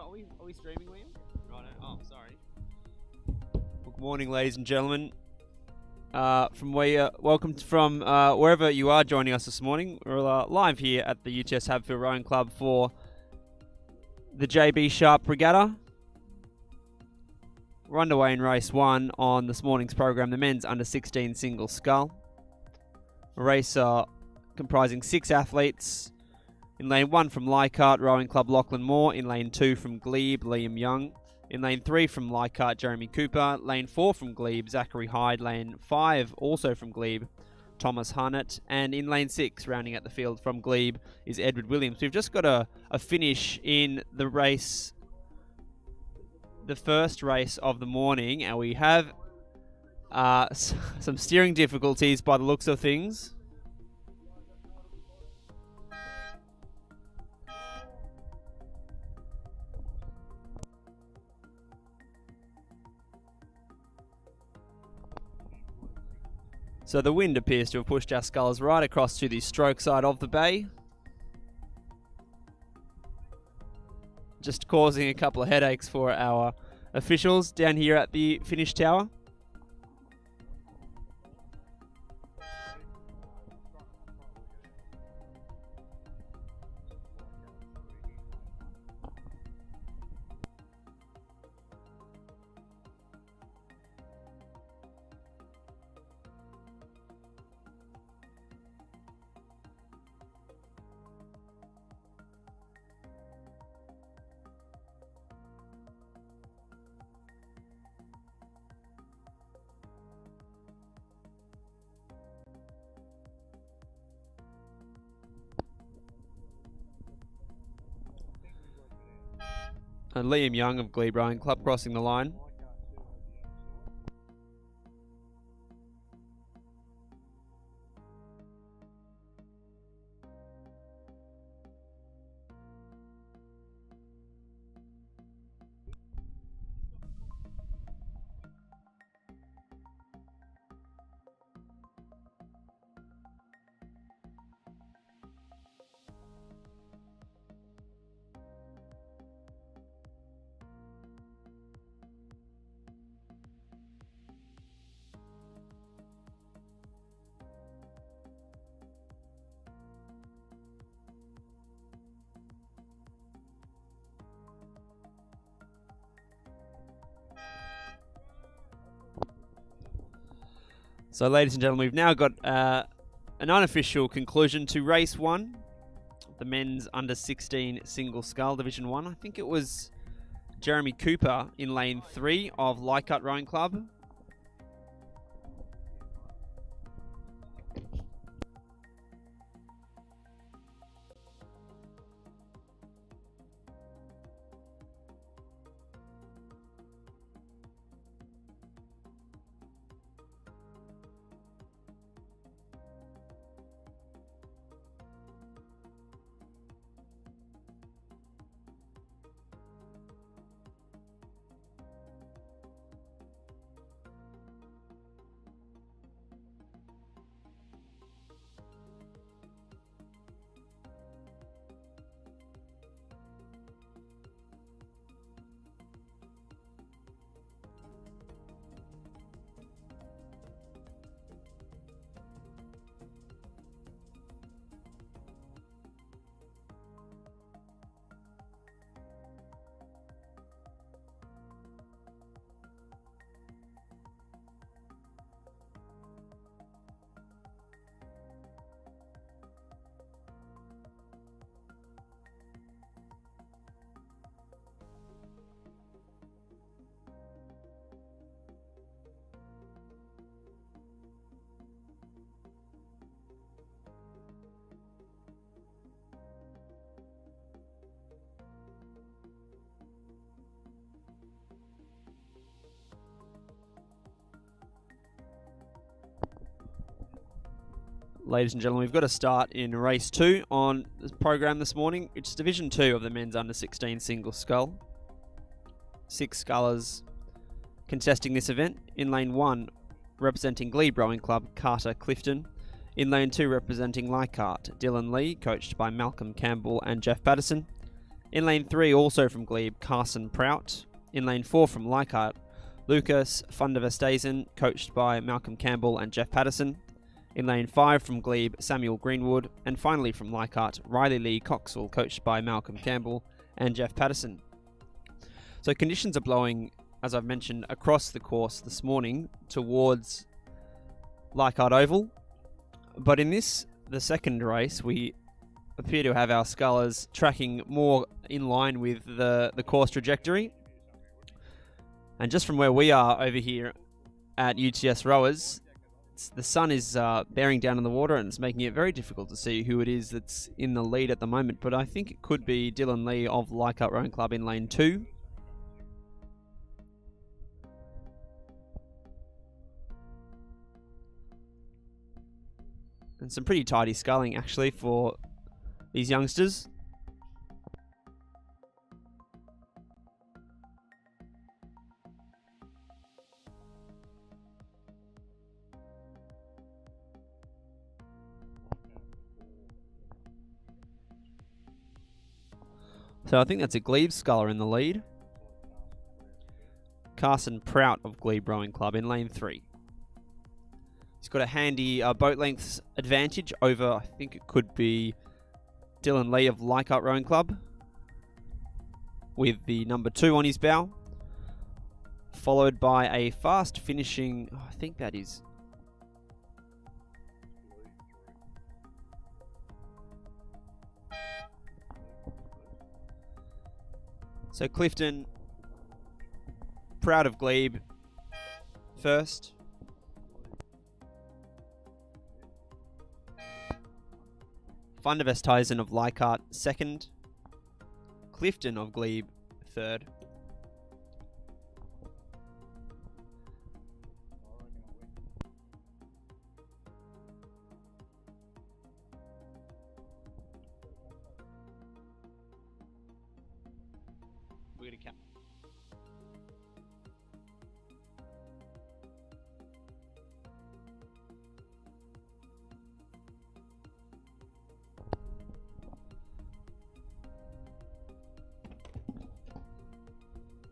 we streaming, Liam? Right. Oh, sorry. Good morning, ladies and gentlemen. Welcome from wherever you are joining us this morning. We're live here at the UTS Haberfield Rowing Club for the JB Sharp Regatta. We're underway in race 1 on this morning's program, the men's under 16 single scull. A race comprising 6 athletes. In lane 1 from Leichhardt Rowing Club, Lachlan Moore. In lane 2 from Glebe, Liam Young. In lane 3 from Leichhardt, Jeremy Cooper. Lane 4 from Glebe, Zachary Hyde. Lane 5 also from Glebe, Thomas Harnett. And in lane 6, rounding out the field from Glebe, is Edward Williams. We've just got a finish in the race, the first race of the morning, and we have some steering difficulties by the looks of things. So the wind appears to have pushed our sculls right across to the stroke side of the bay, just causing a couple of headaches for our officials down here at the finish tower. And Liam Young of Glebe Rowing Club crossing the line. So, ladies and gentlemen, we've now got an unofficial conclusion to race 1, the men's under 16 single scull, Division 1. I think it was Jeremy Cooper in lane 3 of Leichhardt Rowing Club. Ladies and gentlemen, we've got a start in race 2 on the program this morning. It's Division 2 of the men's under 16 single scull. 6 scullers contesting this event. In lane 1, representing Glebe Rowing Club, Carter Clifton. In lane 2, representing Leichhardt, Dylan Lee, coached by Malcolm Campbell and Jeff Patterson. In lane 3, also from Glebe, Carson Prout. In lane 4 from Leichhardt, Lucas van der Vestesen, coached by Malcolm Campbell and Jeff Patterson. In lane 5 from Glebe, Samuel Greenwood. And finally from Leichhardt, Riley Lee Coxwell, coached by Malcolm Campbell and Jeff Patterson. So conditions are blowing, as I've mentioned, across the course this morning towards Leichhardt Oval. But in this, the second race, we appear to have our scullers tracking more in line with the course trajectory. And just from where we are over here at UTS Rowers, the sun is bearing down on the water and it's making it very difficult to see who it is that's in the lead at the moment. But I think it could be Dylan Lee of Leichhardt Rowing Club in lane 2. And some pretty tidy sculling actually for these youngsters. So I think that's a Glebe sculler in the lead. Carson Prout of Glebe Rowing Club in lane 3. He's got a handy boat lengths advantage over, I think it could be Dylan Lee of Leichhardt Rowing Club, with the number 2 on his bow, followed by a fast finishing, I think that is so Clifton Proud of Glebe first. Van der Vesthuizen of Leichhardt second. Clifton of Glebe third. We're gonna cap.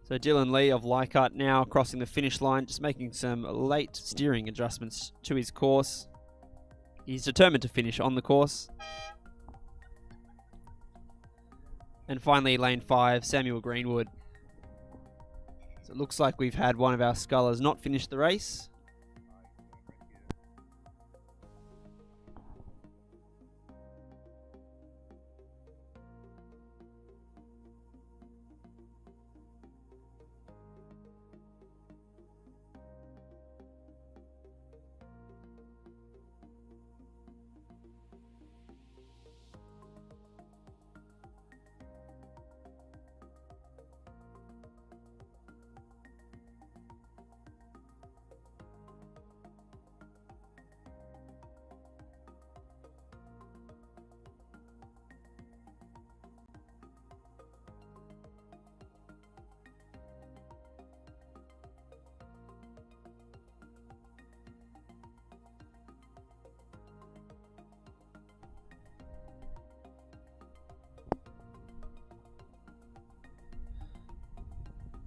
So Dylan Lee of Leichhardt now crossing the finish line, just making some late steering adjustments to his course. He's determined to finish on the course. And finally, lane 5, Samuel Greenwood. So it looks like we've had one of our scullers not finish the race.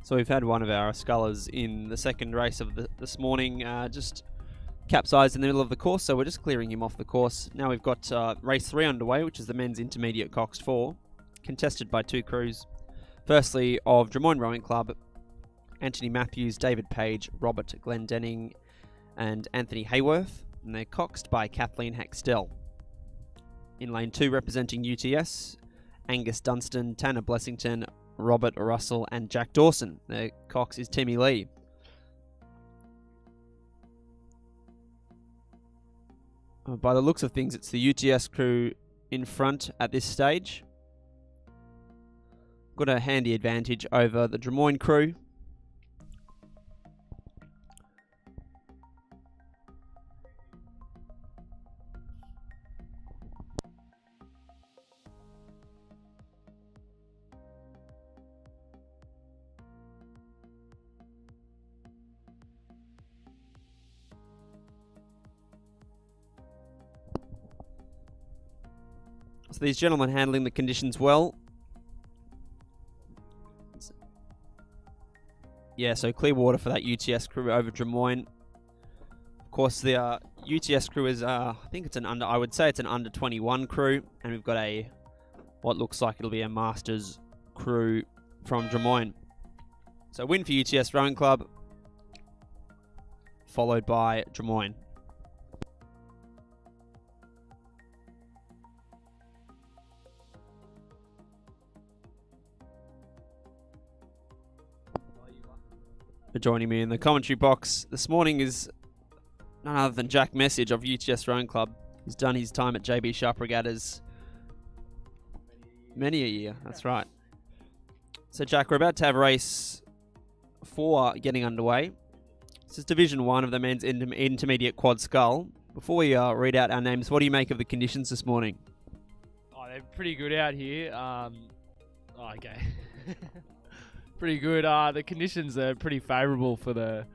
So we've had one of our scullers in the second race of this morning just capsized in the middle of the course, so we're just clearing him off the course. Now we've got race 3 underway, which is the men's intermediate coxed 4, contested by 2 crews. Firstly, of Drummoyne Rowing Club, Anthony Matthews, David Page, Robert Glendenning, and Anthony Hayworth, and they're coxed by Kathleen Hextell. In lane 2, representing UTS, Angus Dunstan, Tanner Blessington, Robert Russell, and Jack Dawson. Their cox is Timmy Lee. By the looks of things, it's the UTS crew in front at this stage. Got a handy advantage over the Drummoyne crew. So these gentlemen handling the conditions well. Yeah, so clear water for that UTS crew over Drummoyne. Of course, the UTS crew is, I think it's I would say it's an under 21 crew, and we've got what looks like it'll be a Masters crew from Drummoyne. So win for UTS Rowing Club, followed by Drummoyne. For joining me in the commentary box this morning is none other than Jack Message of UTS Rowing Club. He's done his time at JB Sharp Regattas many a year. That's right. So Jack, we're about to have race 4 getting underway. This is Division 1 of the men's intermediate quad scull. Before we read out our names, what do you make of the conditions this morning? Oh, they're pretty good out here. Okay. Pretty good. The conditions are pretty favourable for the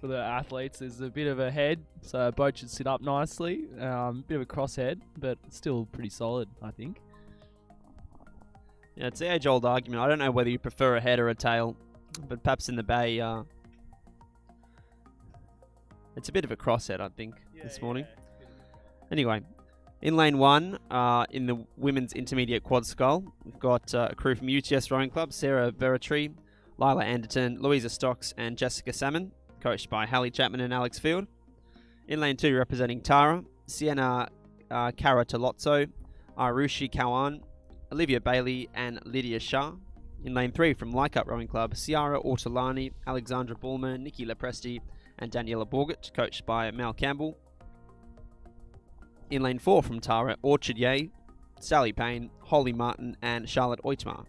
athletes. There's a bit of a head, so a boat should sit up nicely. Bit of a crosshead, but still pretty solid, I think. Yeah, it's the age-old argument. I don't know whether you prefer a head or a tail, but perhaps in the bay, it's a bit of a crosshead, I think, this morning. Anyway, in lane 1, in the women's intermediate quad scull, we've got a crew from UTS Rowing Club, Sarah Veratri, Lila Anderton, Louisa Stocks, and Jessica Salmon, coached by Hallie Chapman and Alex Field. In lane 2, representing Tara, Sienna Karatalozzo, Arushi Kawan, Olivia Bailey, and Lydia Shah. In lane 3, from Leicup Rowing Club, Ciara Ortolani, Alexandra Bulmer, Nikki Lepresti, and Daniela Borgett, coached by Mal Campbell. In lane 4, from Tara, Orchard Ye, Sally Payne, Holly Martin, and Charlotte Oitmar.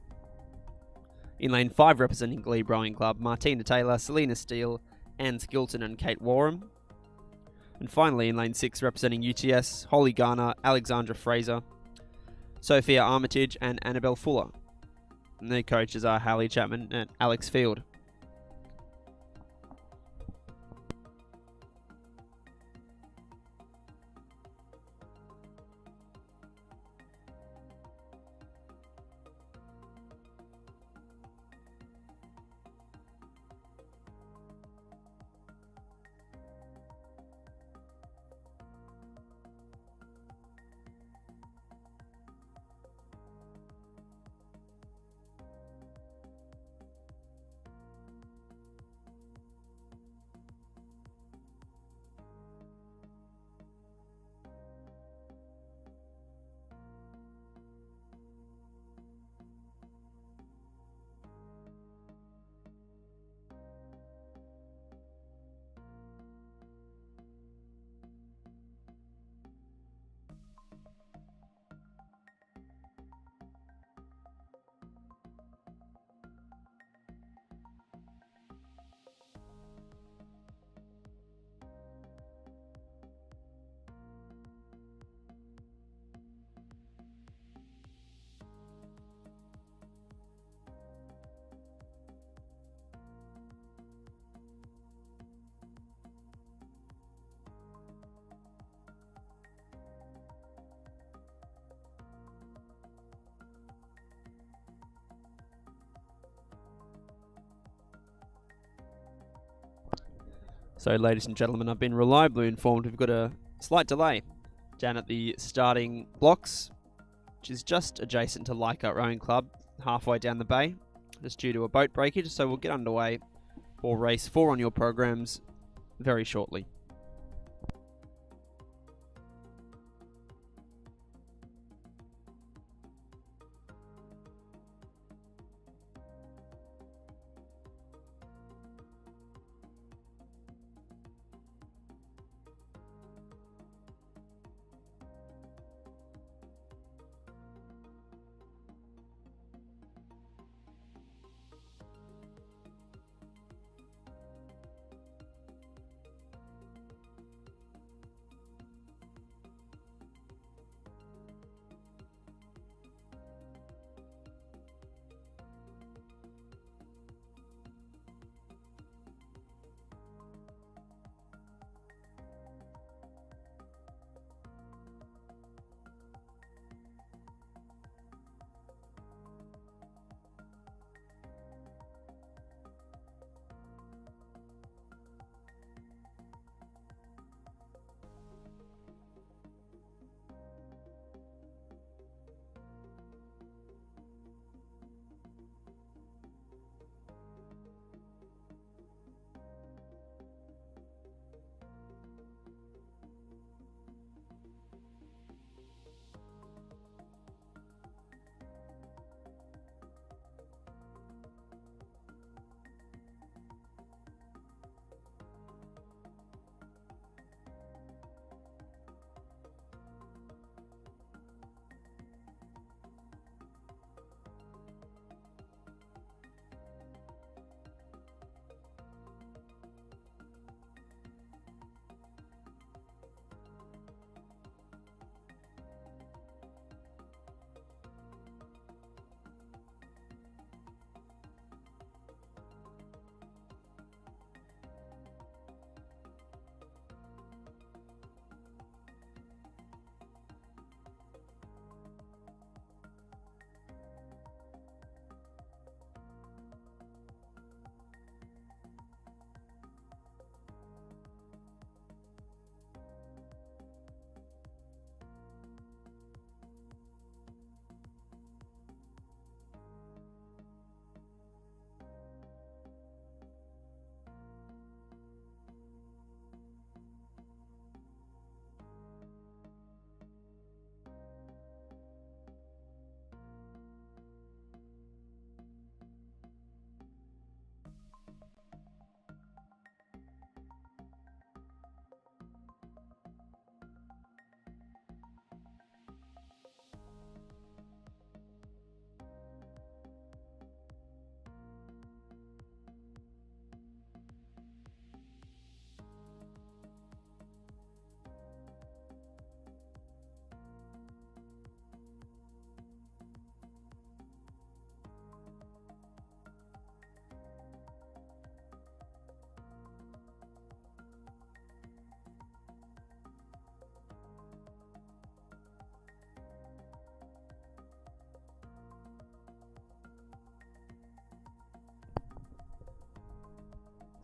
In lane 5, representing Glebe Rowing Club, Martina Taylor, Selena Steele, Anne Skilton, and Kate Warham. And finally, in lane 6, representing UTS, Holly Garner, Alexandra Fraser, Sophia Armitage, and Annabelle Fuller. And their coaches are Hallie Chapman and Alex Field. So, ladies and gentlemen, I've been reliably informed we've got a slight delay down at the starting blocks, which is just adjacent to Leicup Rowing Club, halfway down the bay, just due to a boat breakage. So we'll get underway for race 4 on your programs very shortly.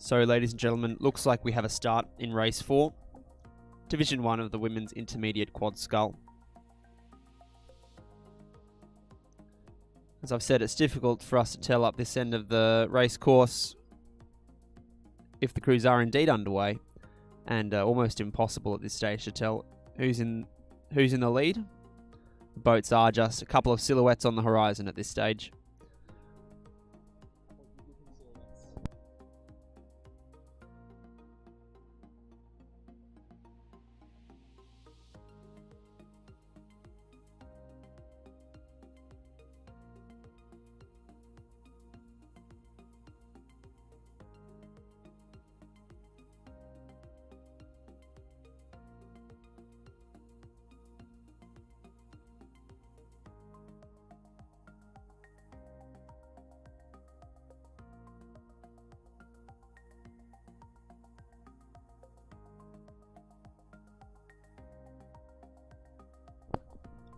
So, ladies and gentlemen, looks like we have a start in race 4, Division 1 of the Women's Intermediate Quad Scull. As I've said, it's difficult for us to tell up this end of the race course if the crews are indeed underway, and almost impossible at this stage to tell who's in the lead. The boats are just a couple of silhouettes on the horizon at this stage.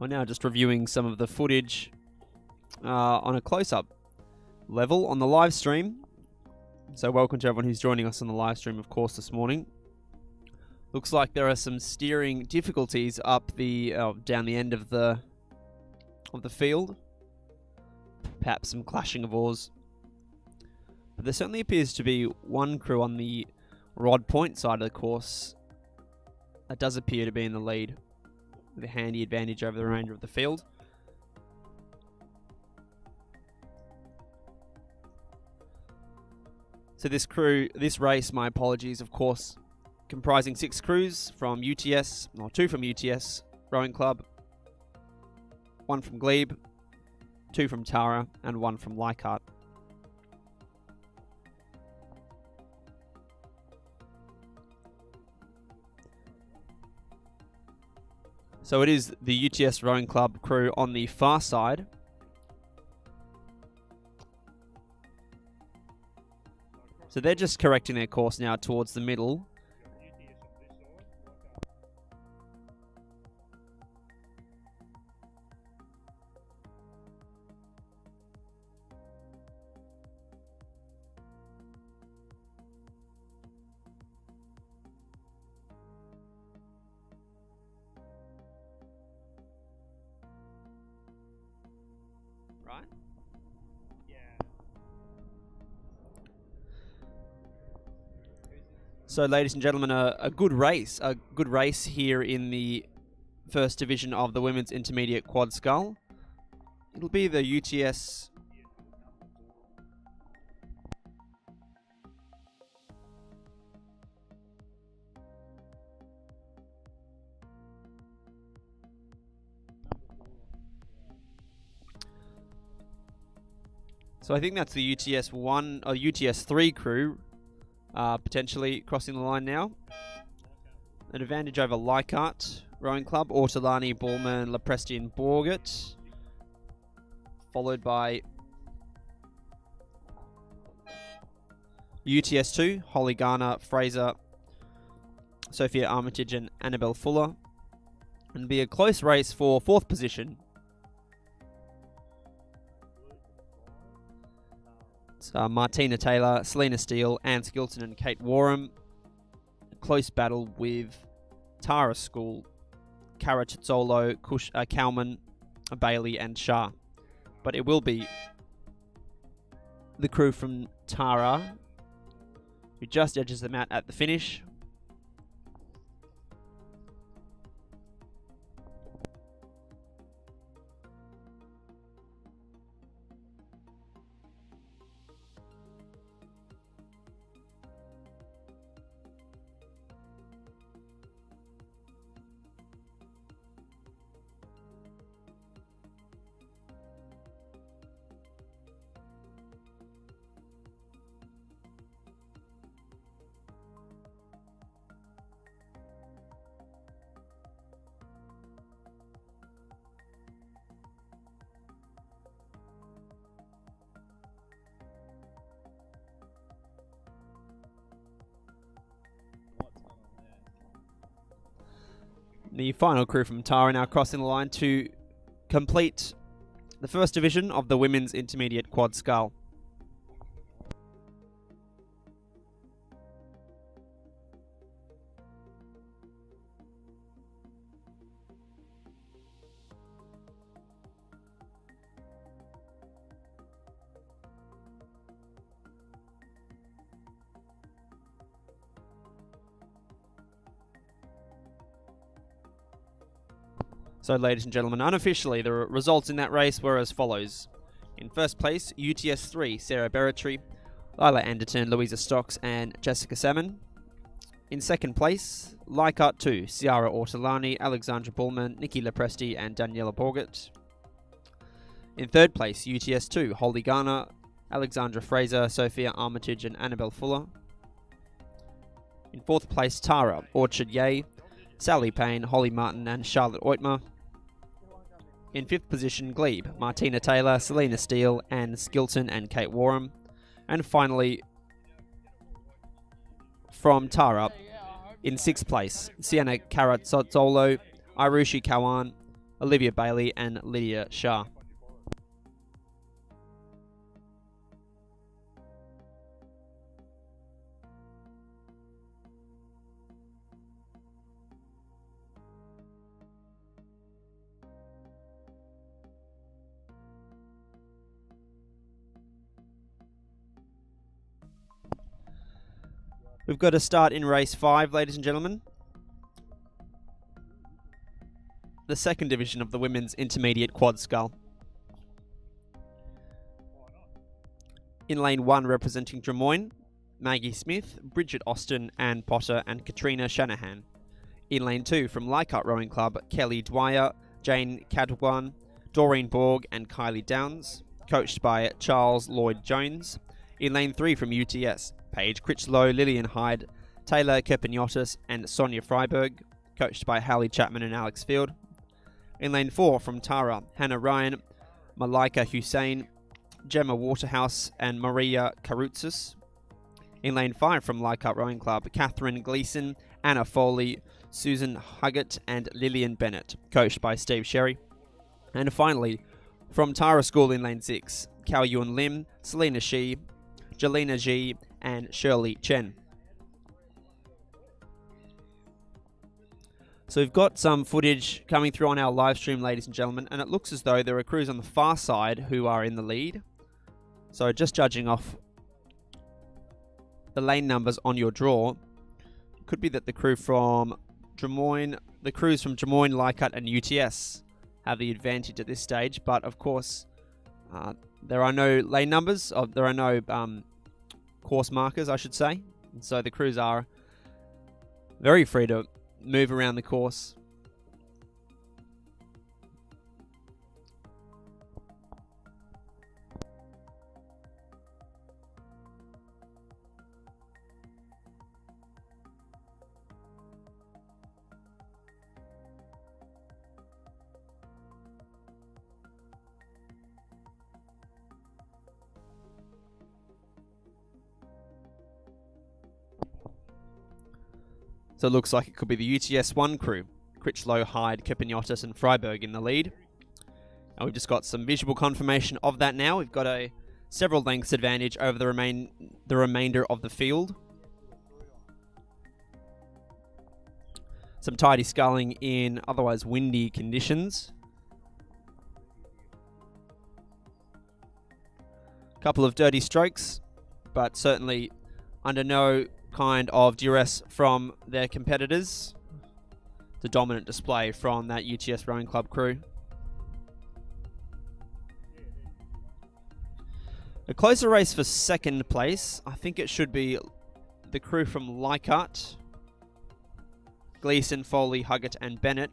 We're now just reviewing some of the footage on a close-up level on the live stream. So welcome to everyone who's joining us on the live stream, of course, this morning. Looks like there are some steering difficulties up the down the end of the field. Perhaps some clashing of oars. But there certainly appears to be one crew on the rod point side of the course that does appear to be in the lead, with a handy advantage over the remainder of the field. So this race, my apologies, of course, comprising 6 crews from UTS, or 2 from UTS Rowing Club, 1 from Glebe, 2 from Tara, and 1 from Leichhardt. So it is the UTS Rowing Club crew on the far side. So they're just correcting their course now towards the middle. Right? Yeah. So, ladies and gentlemen, a good race here in the first division of the Women's Intermediate Quad Scull. It'll be the UTS. So I think that's the UTS 1 or UTS 3 crew potentially crossing the line now. An advantage over Leichhardt Rowing Club, Ortolani, Bullman, Lepresti and Borgett. Followed by UTS 2, Holly Garner, Fraser, Sophia Armitage and Annabelle Fuller. And be a close race for 4th position. Martina Taylor, Selena Steele, Anne Skilton and Kate Warham. A close battle with Tara School, Cara Chizzolo, Cowman, Bailey and Shah. But it will be the crew from Tara who just edges them out at the finish. The final crew from Tara now crossing the line to complete the first division of the Women's Intermediate Quad Scull. So, ladies and gentlemen, unofficially, the results in that race were as follows. In first place, UTS 3, Sarah Berretry, Lila Anderton, Louisa Stocks, and Jessica Salmon. In second place, Leichhardt 2, Ciara Ortolani, Alexandra Bullman, Nikki Lepresti, and Daniela Borgett. In third place, UTS 2, Holly Garner, Alexandra Fraser, Sophia Armitage, and Annabelle Fuller. In fourth place, Tara, Orchard Yeh, Sally Payne, Holly Martin, and Charlotte Oitmer. In fifth position, Glebe, Martina Taylor, Selena Steele, Anne Skilton, and Kate Warham. And finally, from Tara, in sixth place, Sienna Carazzolo, Irushi Kawan, Olivia Bailey, and Lydia Shah. We've got to start in race 5, ladies and gentlemen. The second division of the women's intermediate quad scull. In lane 1, representing Drummoyne, Maggie Smith, Bridget Austin, Anne Potter, and Katrina Shanahan. In lane 2, from Leichhardt Rowing Club, Kelly Dwyer, Jane Cadwan, Doreen Borg, and Kylie Downs, coached by Charles Lloyd Jones. In lane 3, from UTS, Paige Critchlow, Lillian Hyde, Taylor Kepiniotis, and Sonia Freiberg, coached by Hallie Chapman and Alex Field. In lane 4, from Tara, Hannah Ryan, Malika Hussein, Gemma Waterhouse, and Maria Karoutsis. In lane 5, from Leichhardt Rowing Club, Catherine Gleeson, Anna Foley, Susan Huggett, and Lillian Bennett, coached by Steve Sherry. And finally, from Tara School in lane 6, Kao Yun Lim, Selena Shi, Jelena Ji, and Shirley Chen. So we've got some footage coming through on our live stream, ladies and gentlemen, and it looks as though there are crews on the far side who are in the lead. So just judging off the lane numbers on your draw, it could be that the crews from Drummoyne, Leichhardt, and UTS have the advantage at this stage, but of course there are no lane numbers, there are no course markers, I should say. And so the crews are very free to move around the course. So it looks like it could be the UTS 1 crew. Critchlow, Hyde, Kepiniotis, and Freiberg in the lead. And we've just got some visual confirmation of that now. We've got a several lengths advantage over the remainder of the field. Some tidy sculling in otherwise windy conditions. Couple of dirty strokes, but certainly under no kind of duress from their competitors. The dominant display from that UTS Rowing Club crew. A closer race for second place. I think it should be the crew from Leichhardt, Gleeson, Foley, Huggett, and Bennett,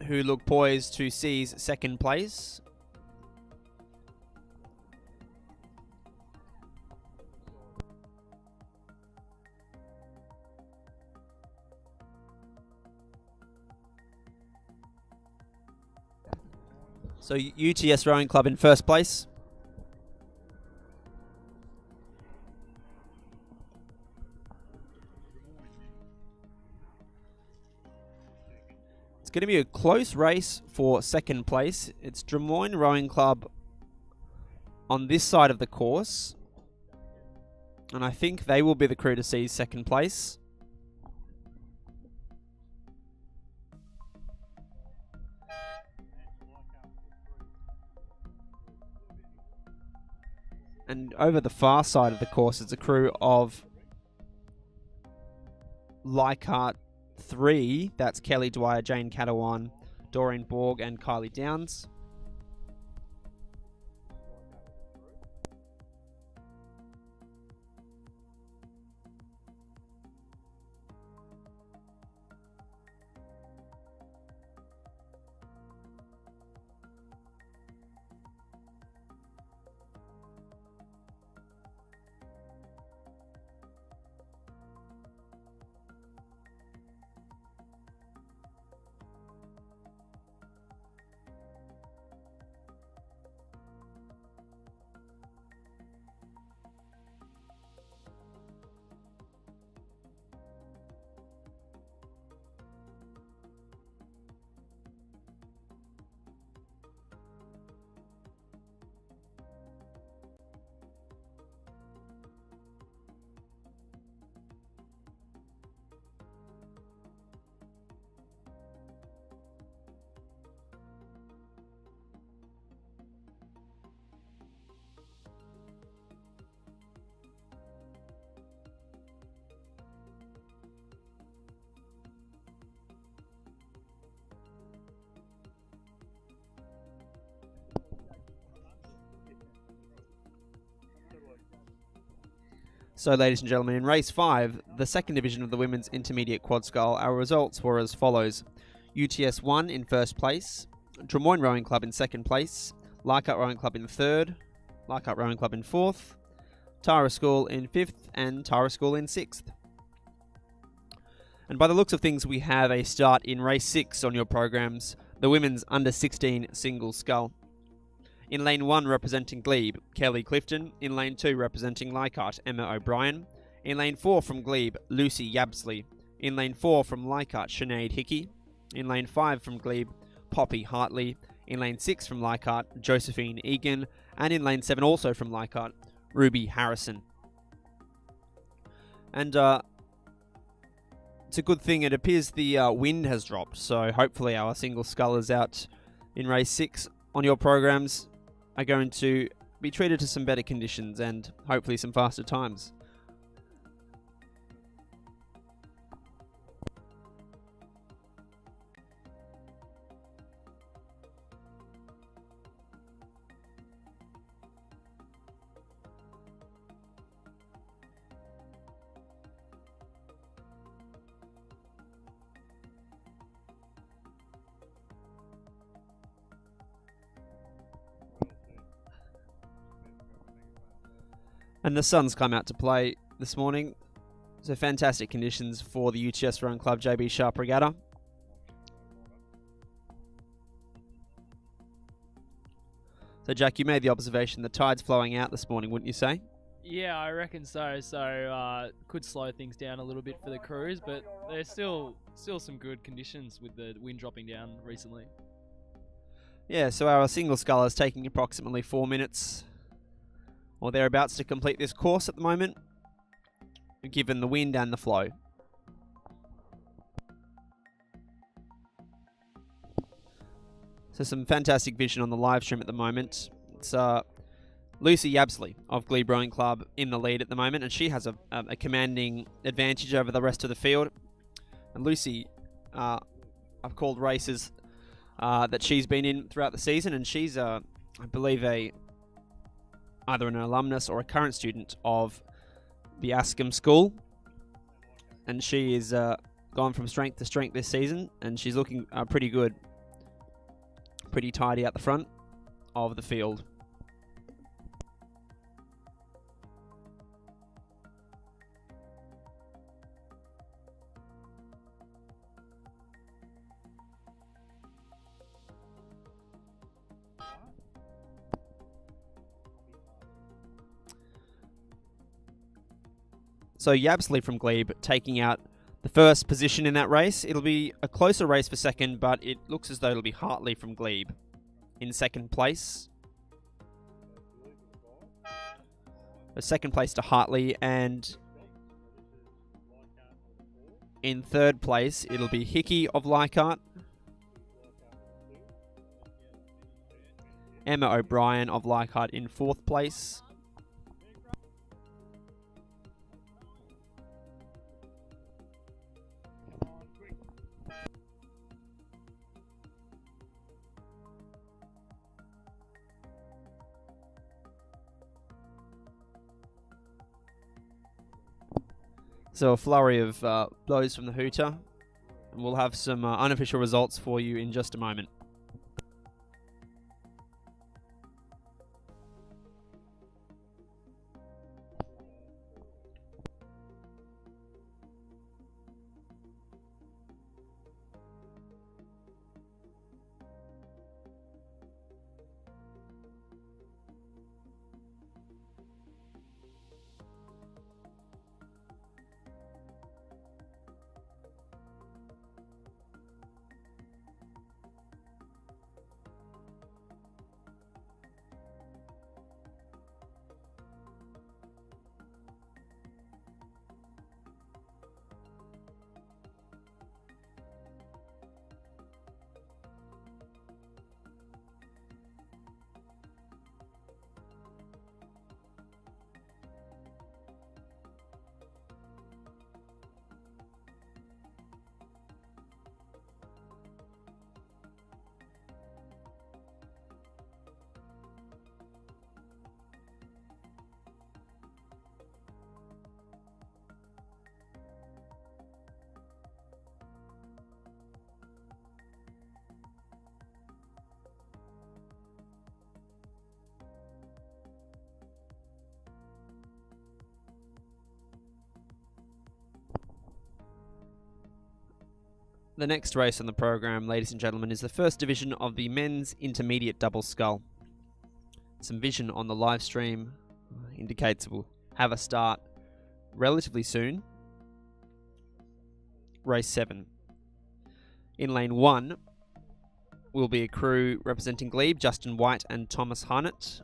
who look poised to seize second place. So UTS Rowing Club in first place. It's going to be a close race for second place. It's Drummoyne Rowing Club on this side of the course. And I think they will be the crew to seize second place. And over the far side of the course, it's a crew of Leichhardt 3, that's Kelly Dwyer, Jane Catawan, Doreen Borg, and Kylie Downs. So, ladies and gentlemen, in race 5, the second division of the women's intermediate quad scull, our results were as follows. UTS 1 in first place, Drummoyne Rowing Club in second place, Leichhardt Rowing Club in third, Leichhardt Rowing Club in fourth, Tara School in fifth, and Tara School in sixth. And by the looks of things, we have a start in race 6 on your programs, the women's under 16 single scull. In lane 1 representing Glebe, Kelly Clifton. In lane 2 representing Leichhardt, Emma O'Brien. In lane 4 from Glebe, Lucy Yabsley. In lane 4 from Leichhardt, Sinead Hickey. In lane 5 from Glebe, Poppy Hartley. In lane 6 from Leichhardt, Josephine Egan. And in lane 7 also from Leichhardt, Ruby Harrison. And it's a good thing. It appears the wind has dropped, so hopefully our single scullers out in race 6 on your programs are going to be treated to some better conditions and hopefully some faster times. And the sun's come out to play this morning. So fantastic conditions for the UTS Rowing Club JB Sharp Regatta. So Jack, you made the observation the tide's flowing out this morning, wouldn't you say? Yeah, I reckon so. So could slow things down a little bit for the crews, but there's still some good conditions with the wind dropping down recently. Yeah, so our single sculler is taking approximately 4 minutes or thereabouts to complete this course at the moment, given the wind and the flow. So some fantastic vision on the live stream at the moment. It's Lucy Yabsley of Glebe Rowing Club in the lead at the moment, and she has a commanding advantage over the rest of the field. And Lucy, I've called races that she's been in throughout the season, and she's, I believe, either an alumnus or a current student of the Ascombe School, and she is gone from strength to strength this season, and she's looking pretty good, pretty tidy at the front of the field. So Yabsley from Glebe taking out the first position in that race. It'll be a closer race for second, but it looks as though it'll be Hartley from Glebe in second place. A second place to Hartley, and in third place it'll be Hickey of Leichhardt, Emma O'Brien of Leichhardt in fourth place. So a flurry of blows from the hooter, and we'll have some unofficial results for you in just a moment. The next race on the program, ladies and gentlemen, is the first division of the men's intermediate double scull. Some vision on the live stream indicates we'll have a start relatively soon. Race 7. In lane 1 will be a crew representing Glebe, Justin White and Thomas Harnett.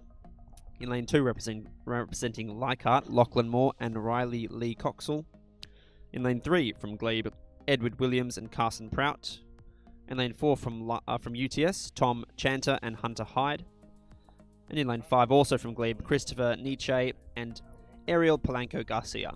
In lane 2 representing Leichhardt, Lachlan Moore and Riley Lee Coxall. In lane 3 from Glebe, Edward Williams and Carson Prout. In lane 4 from UTS, Tom Chanter and Hunter Hyde. And in lane 5 also from Glebe, Christopher Nietzsche and Ariel Polanco Garcia.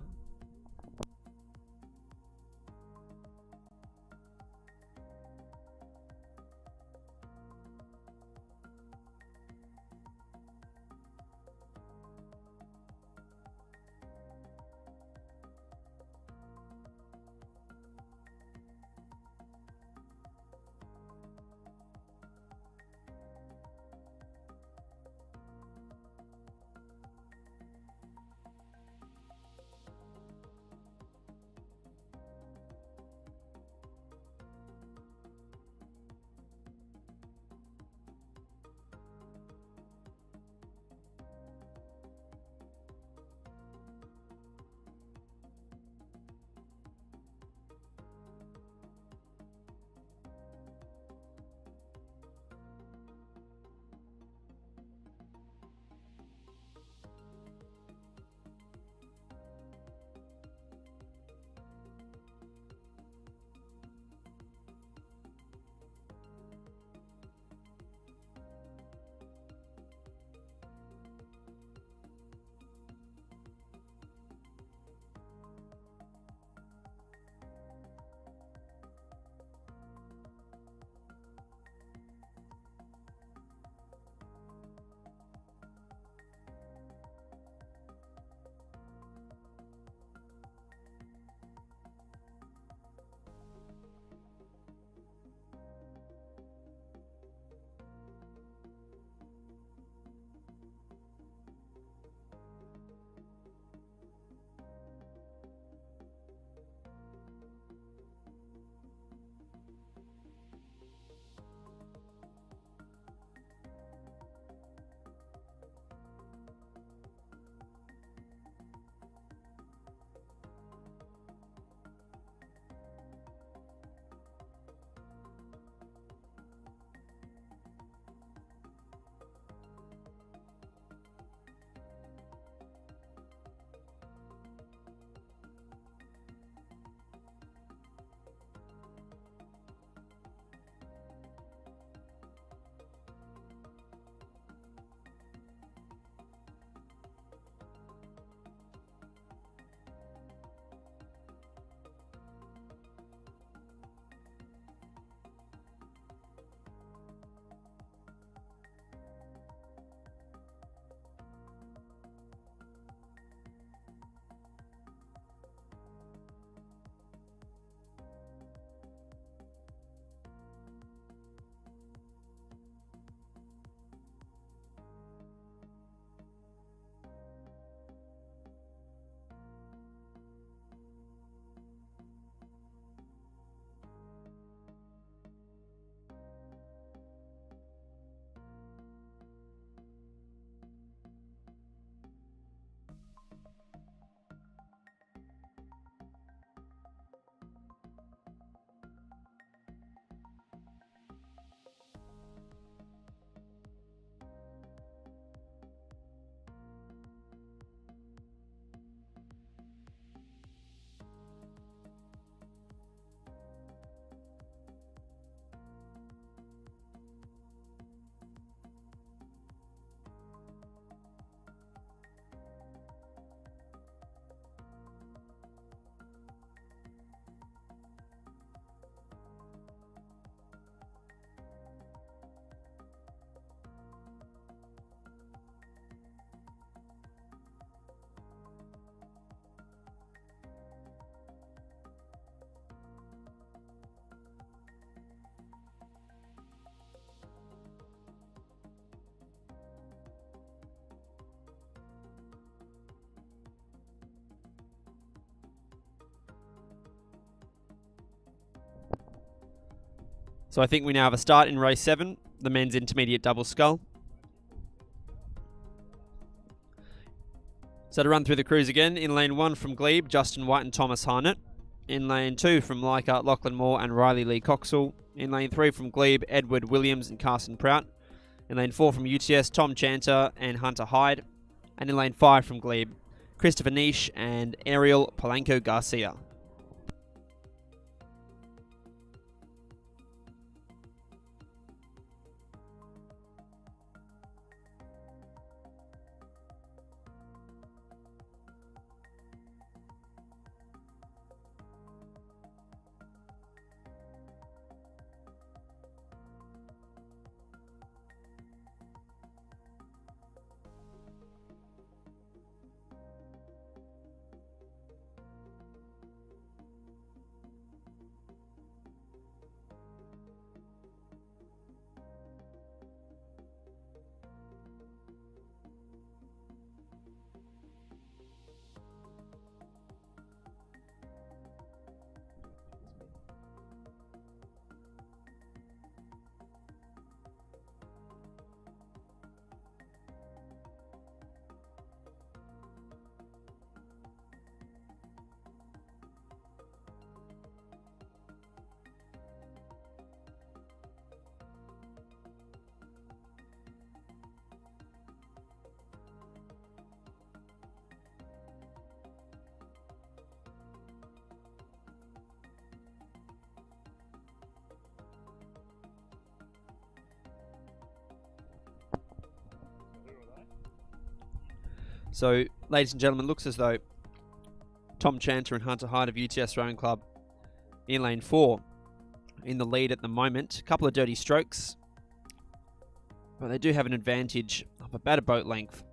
So I think we now have a start in race 7, the men's intermediate double scull. So to run through the crews again, in lane 1 from Glebe, Justin White and Thomas Harnett. In lane 2 from Leichhardt, Lachlan Moore and Riley Lee Coxall. In lane 3 from Glebe, Edward Williams and Carson Prout. In lane 4 from UTS, Tom Chanter and Hunter Hyde. And in lane 5 from Glebe, Christopher Nish and Ariel Polanco Garcia. So, ladies and gentlemen, looks as though Tom Chanter and Hunter Hyde of UTS Rowing Club in lane 4 in the lead at the moment. A couple of dirty strokes, but they do have an advantage of about a boat length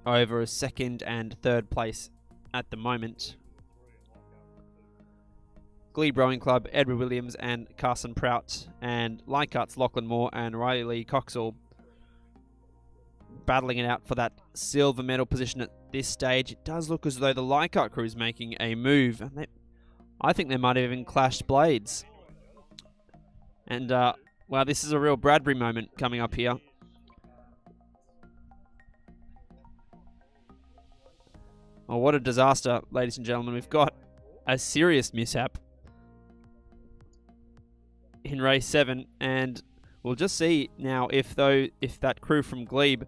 over a second and third place at the moment. Glebe Rowing Club, Edward Williams and Carson Prout, and Leichhardt's Lachlan Moore and Riley Lee Coxall battling it out for that silver medal position at this stage. It does look as though the Leichhardt crew is making a move, and I think they might have even clashed blades. And wow, this is a real Bradbury moment coming up here. Oh, what a disaster, ladies and gentlemen. We've got a serious mishap in race 7, and we'll just see now if that crew from Glebe,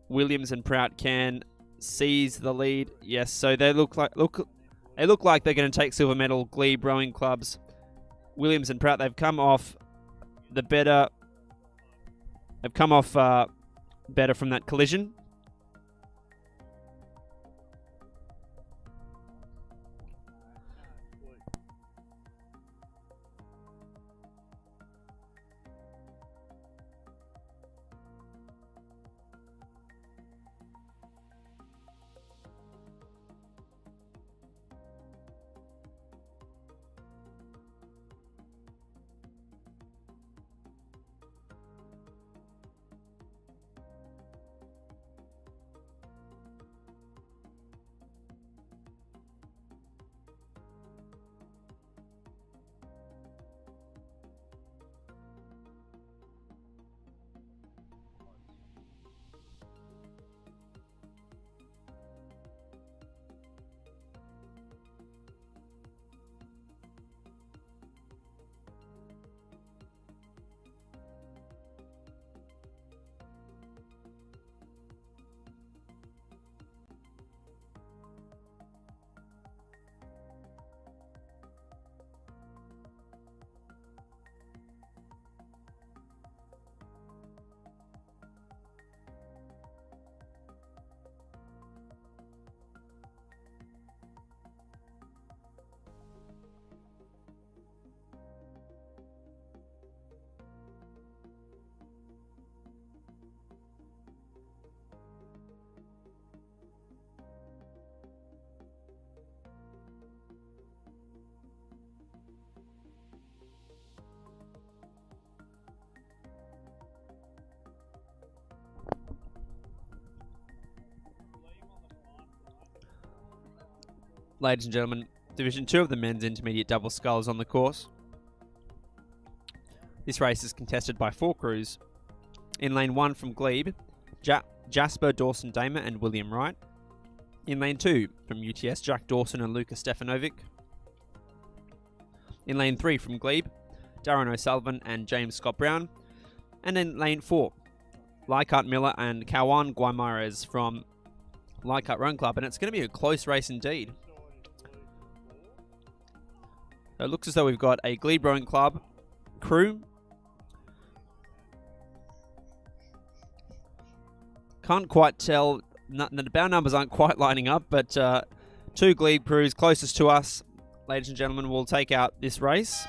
Williams and Prout, can seize the lead. Yes, so they look like they're going to take silver medal. Glebe Rowing Clubs, Williams and Prout, they've come off better from that collision. Ladies and gentlemen, Division 2 of the men's intermediate double sculls on the course. This race is contested by 4 crews. In lane 1 from Glebe, Jasper, Dawson Damer and William Wright. In lane 2 from UTS, Jack Dawson and Luka Stefanovic. In lane 3 from Glebe, Darren O'Sullivan and James Scott Brown. And in lane 4, Leichhardt Miller and Kawan Guimarães from Leichhardt Rowing Club. And it's going to be a close race indeed. So it looks as though we've got a Glebe Rowing Club crew. Can't quite tell, the bow numbers aren't quite lining up, but 2 Glebe crews closest to us, ladies and gentlemen, will take out this race.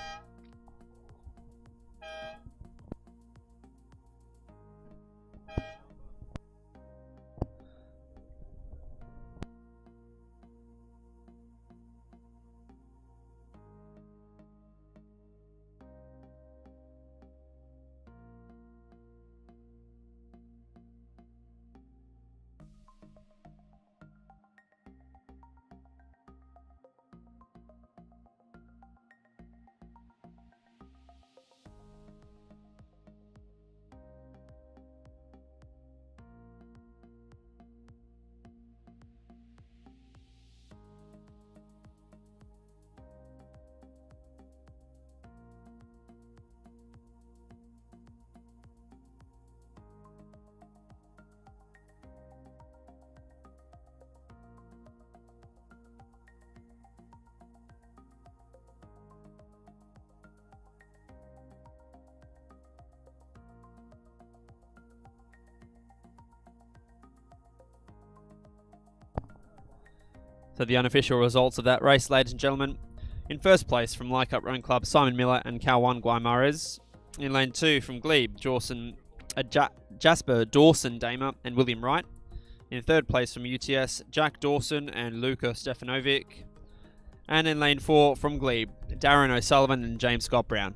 So the unofficial results of that race, ladies and gentlemen. In first place from Leichhardt Rowing Club, Simon Miller and Kawan Guimarães. In lane 2 from Glebe, Jasper Dawson Damer and William Wright. In third place from UTS, Jack Dawson and Luka Stefanovic. And in lane 4 from Glebe, Darren O'Sullivan and James Scott Brown.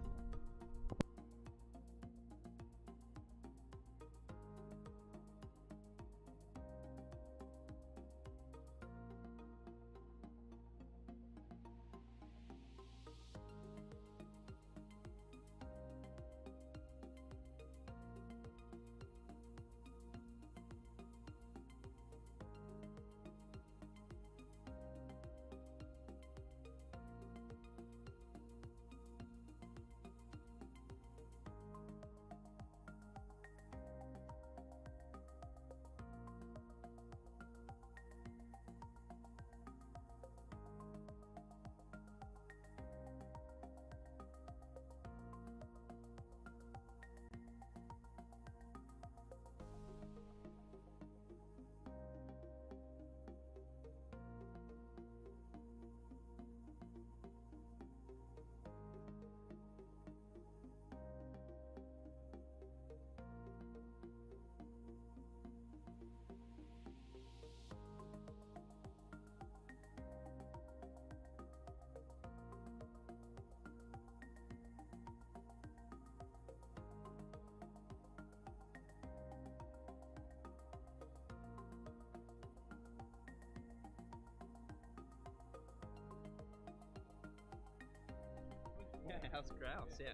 House grouse, yeah.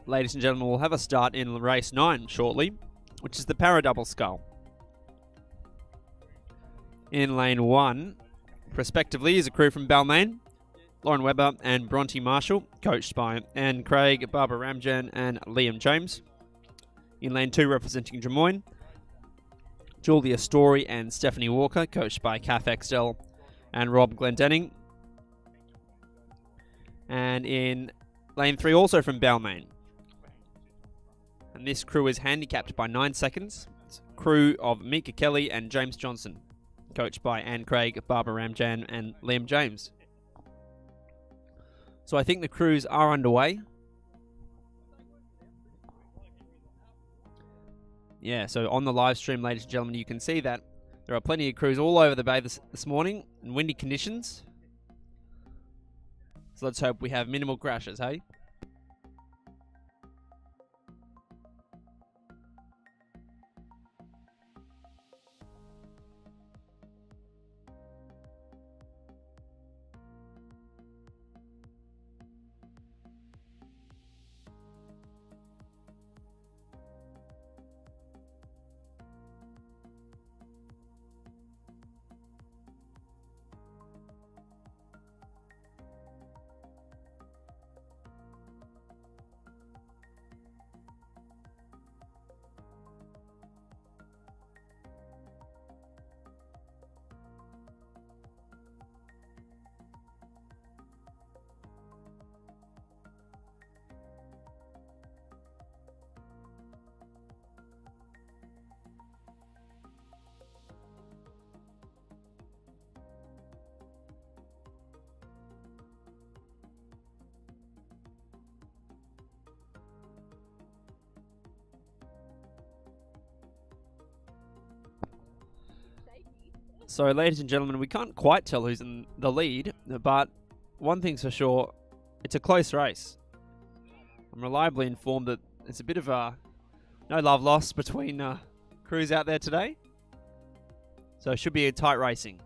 Ladies and gentlemen, we'll have a start in race 9 shortly, which is the para double scull. In lane 1, respectively, is a crew from Balmain, Lauren Webber and Bronte Marshall, coached by Anne Craig, Barbara Ramjan and Liam James. In lane 2, representing Des Moines, Julia Story and Stephanie Walker, coached by Kath Extel and Rob Glendenning. And in lane 3, also from Balmain. And this crew is handicapped by 9 seconds. It's a crew of Mika Kelly and James Johnson, coached by Anne Craig, Barbara Ramjan and Liam James. So I think the crews are underway. Yeah, so on the live stream, ladies and gentlemen, you can see that there are plenty of crews all over the bay this morning in windy conditions. So let's hope we have minimal crashes, hey? So, ladies and gentlemen, we can't quite tell who's in the lead, but one thing's for sure, it's a close race. I'm reliably informed that it's a bit of a no love lost between crews out there today. So it should be a tight racing.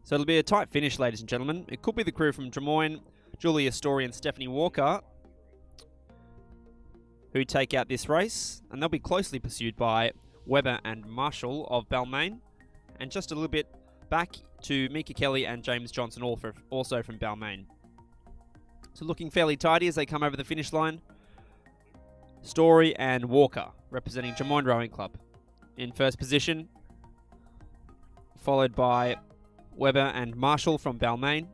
So it'll be a tight finish, ladies and gentlemen. It could be the crew from Des Moines, Julia Story and Stephanie Walker, who take out this race, and they'll be closely pursued by Webber and Marshall of Balmain, and just a little bit back to Mika Kelly and James Johnson, also from Balmain. So looking fairly tidy as they come over the finish line. Story and Walker, representing Des Moines Rowing Club, in first position, followed by Webber and Marshall from Balmain.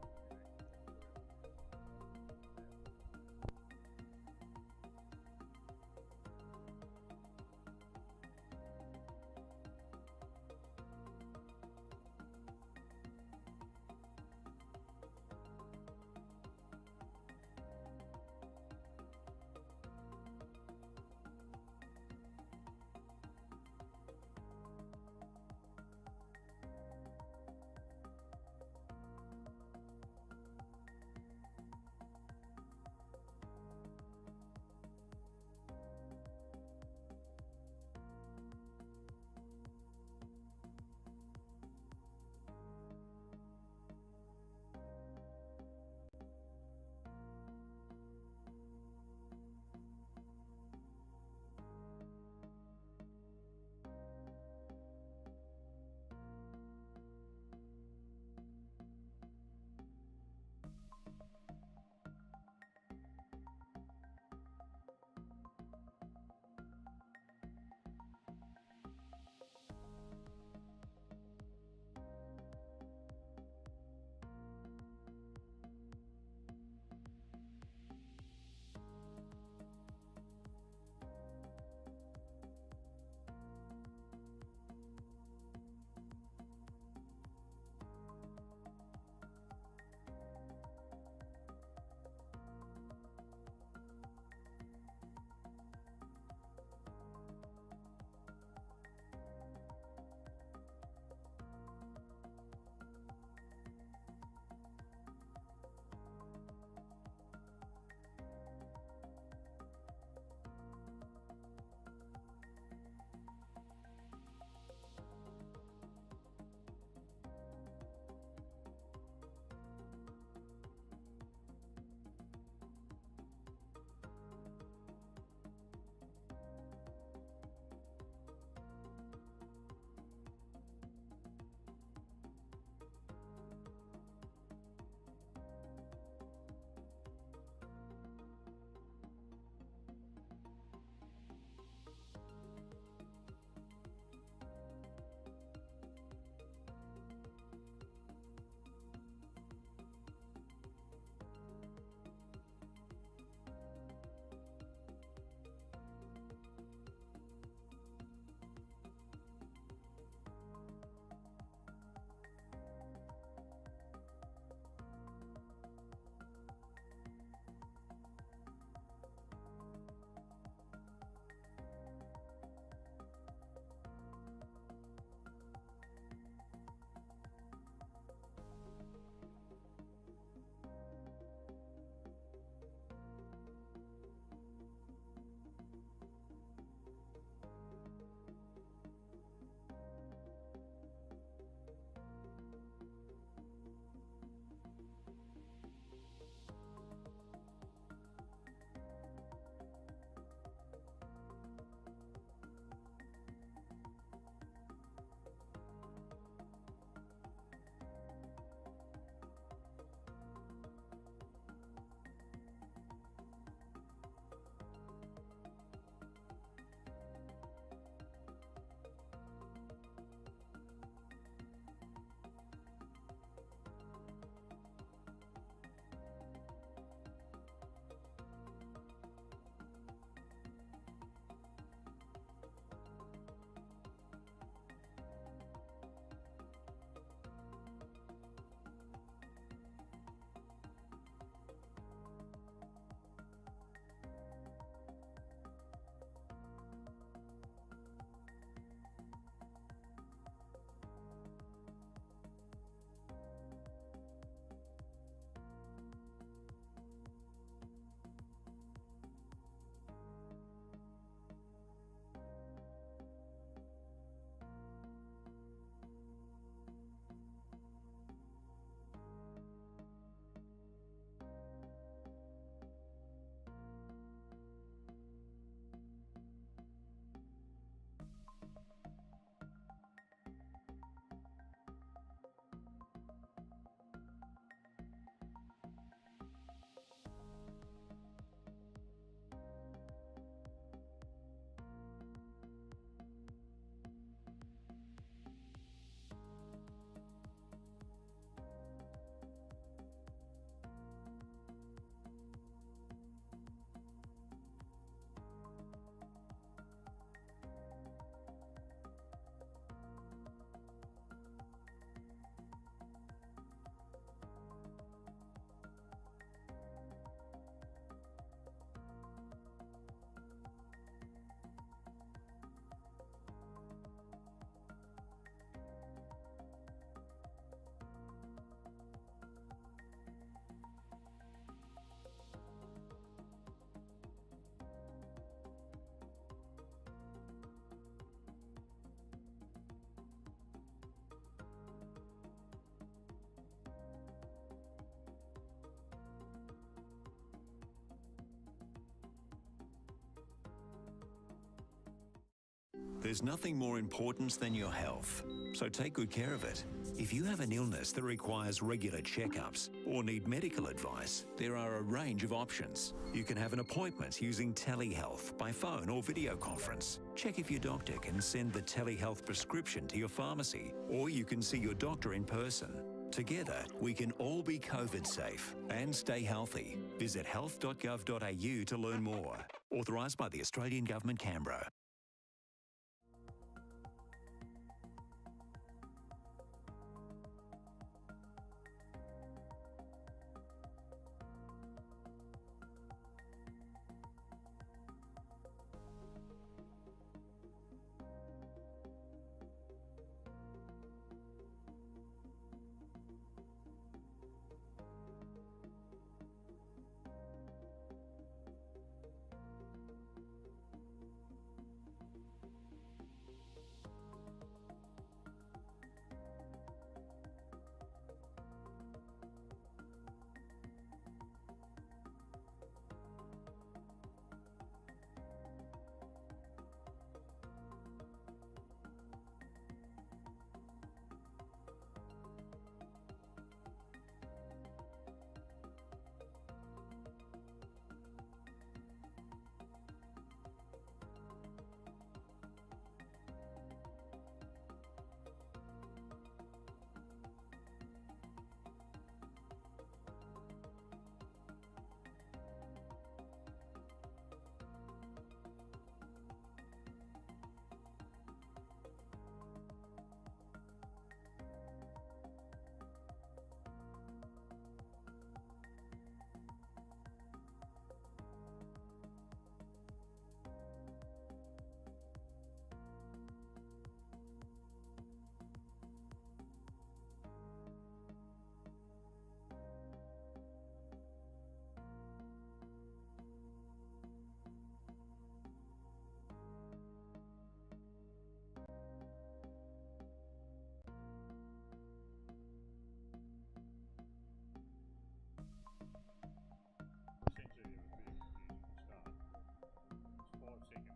There's nothing more important than your health, so take good care of it. If you have an illness that requires regular checkups or need medical advice, there are a range of options. You can have an appointment using telehealth by phone or video conference. Check if your doctor can send the telehealth prescription to your pharmacy, or you can see your doctor in person. Together, we can all be COVID safe and stay healthy. Visit health.gov.au to learn more. Authorised by the Australian Government, Canberra.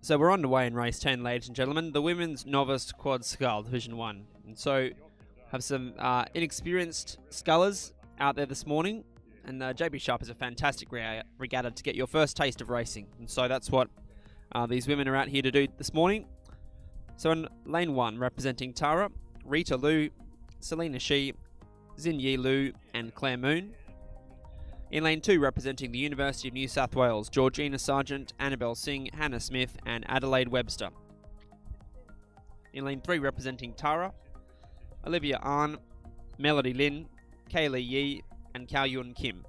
So we're underway in race 10, ladies and gentlemen. The women's novice quad scull, Division 1. And so have some inexperienced scullers out there this morning. And JB Sharp is a fantastic regatta to get your first taste of racing. And so that's what these women are out here to do this morning. So in lane 1, representing Tara, Rita Liu, Selena Shi, Xin Yi Liu, and Claire Moon. In lane 2, representing the University of New South Wales, Georgina Sargent, Annabelle Singh, Hannah Smith, and Adelaide Webster. In lane 3, representing Tara, Olivia Ahn, Melody Lin, Kaylee Yi, and Kao Yun Kim.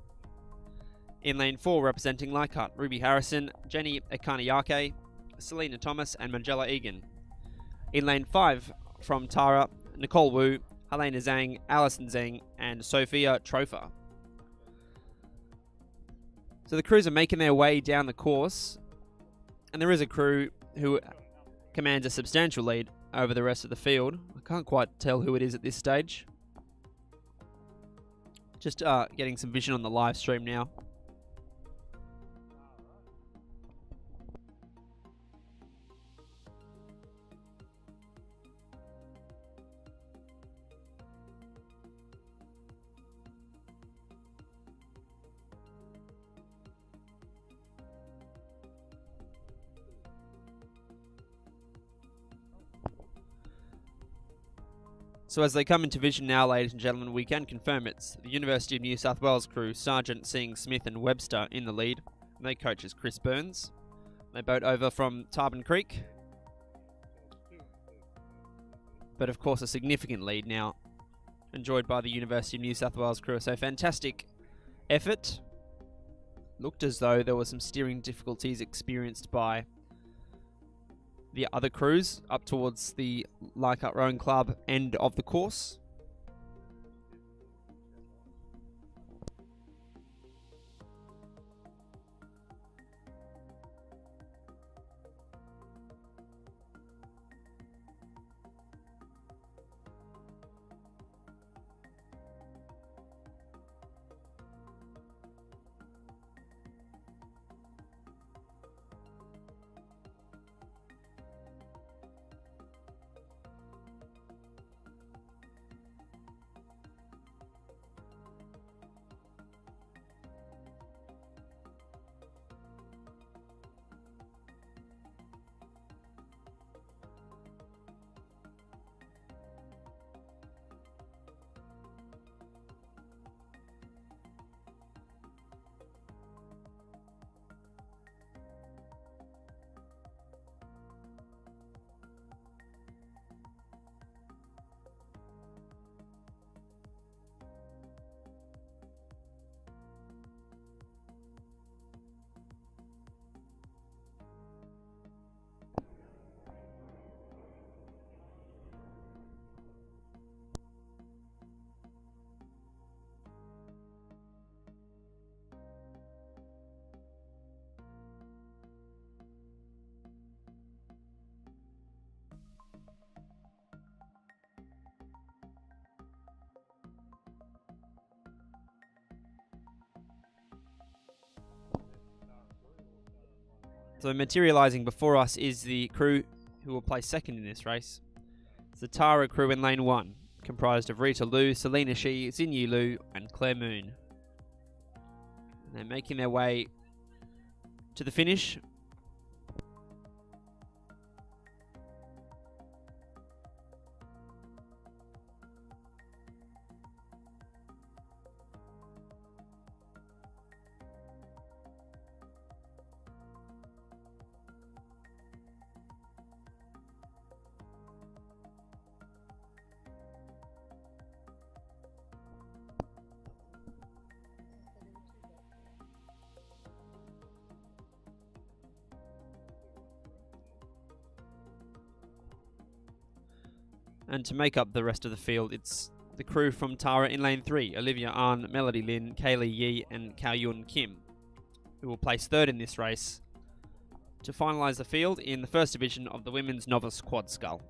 In lane 4, representing Leichhardt, Ruby Harrison, Jenny Ekanayake, Selena Thomas, and Magella Egan. In lane 5, from Tara, Nicole Wu, Helena Zhang, Alison Zhang, and Sophia Trofer. So the crews are making their way down the course, and there is a crew who commands a substantial lead over the rest of the field. I can't quite tell who it is at this stage. Just getting some vision on the live stream now. So as they come into vision now, ladies and gentlemen, we can confirm it's the University of New South Wales crew, Sargent, Singh, Smith and Webster in the lead. And their coach is Chris Burns. They boat over from Tarban Creek. But of course a significant lead now, enjoyed by the University of New South Wales crew. So fantastic effort. Looked as though there were some steering difficulties experienced by the other crews up towards the Leichhardt Rowing Club end of the course. So materialising before us is the crew who will place second in this race. It's the Tara crew in lane 1, comprised of Rita Liu, Selena Shi, Xinyu Liu and Claire Moon. And they're making their way to the finish. And to make up the rest of the field, it's the crew from Tara in lane 3, Olivia Ahn, Melody Lin, Kaylee Yi and Kao Yun Kim, who will place third in this race to finalise the field in the first division of the Women's Novice Quad Scull.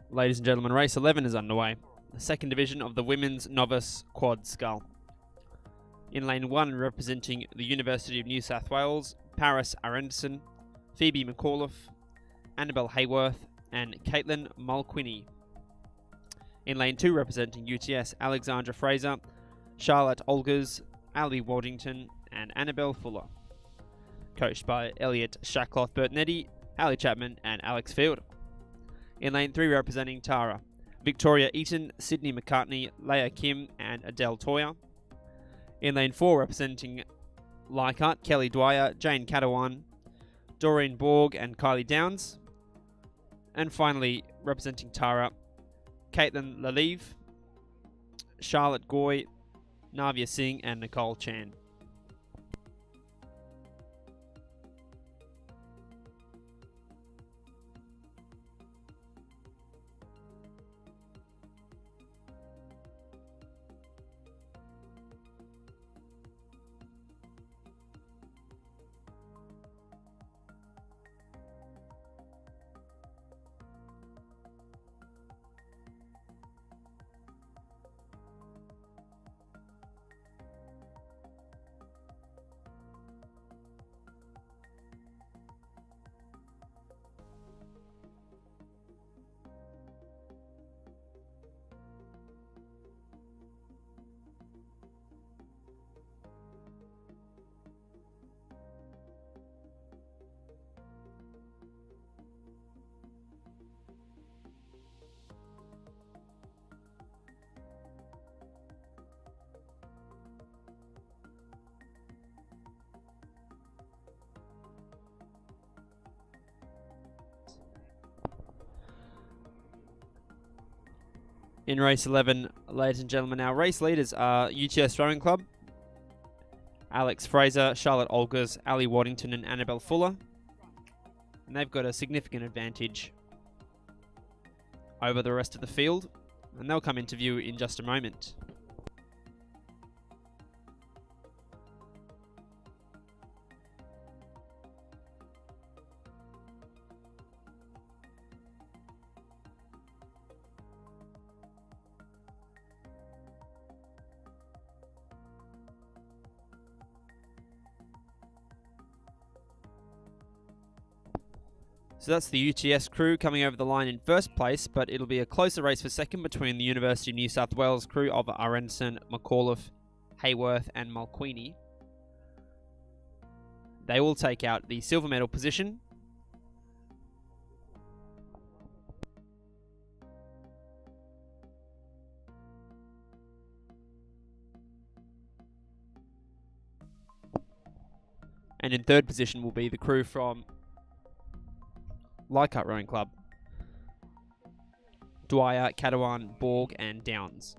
Ladies and gentlemen, race 11 is underway. The second division of the women's novice quad scull. In lane 1, representing the University of New South Wales, Paris Arenderson, Phoebe McAuliffe, Annabelle Hayworth, and Caitlin Mulquinny. In lane 2, representing UTS, Alexandra Fraser, Charlotte Olgers, Ali Waddington, and Annabelle Fuller. Coached by Elliot Shackcloth Bertinetti, Ali Chapman, and Alex Field. In lane 3, representing Tara, Victoria Eaton, Sydney McCartney, Leah Kim, and Adele Toyer. In lane 4, representing Leichhardt, Kelly Dwyer, Jane Catawan, Doreen Borg, and Kylie Downs. And finally, representing Tara, Caitlin Lalive, Charlotte Goy, Navia Singh, and Nicole Chan. In race 11, ladies and gentlemen, our race leaders are UTS Rowing Club, Alex Fraser, Charlotte Olgers, Ali Waddington, and Annabelle Fuller. And they've got a significant advantage over the rest of the field, and they'll come into view in just a moment. So that's the UTS crew coming over the line in first place, but it'll be a closer race for second between the University of New South Wales crew of Arenderson, McAuliffe, Hayworth, and Mulquinny. They will take out the silver medal position. And in third position will be the crew from Leichhardt Rowing Club, Dwyer, Catawan, Borg, and Downs.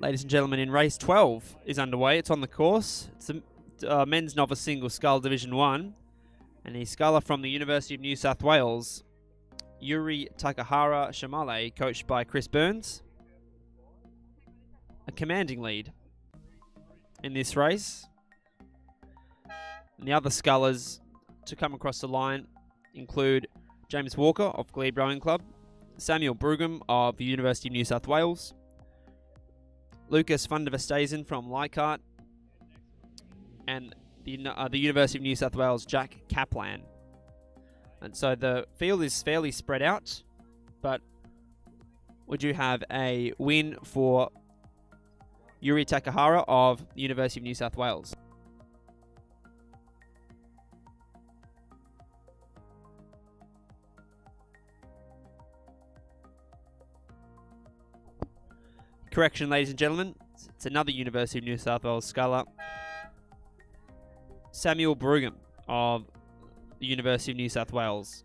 Ladies and gentlemen, in race 12 is underway. It's on the course. It's the men's novice single scull Division 1. And a sculler from the University of New South Wales, Yuri Takahara Shamale, coached by Chris Burns. A commanding lead in this race. And the other scullers to come across the line include James Walker of Glebe Rowing Club, Samuel Brugum of the University of New South Wales, Lucas van der Vesthuizen from Leichhardt, and the University of New South Wales Jack Kaplan. And so the field is fairly spread out, but we do have a win for Yuri Takahara of the University of New South Wales. Correction, ladies and gentlemen, it's another University of New South Wales sculler, Samuel Brugum of the University of New South Wales.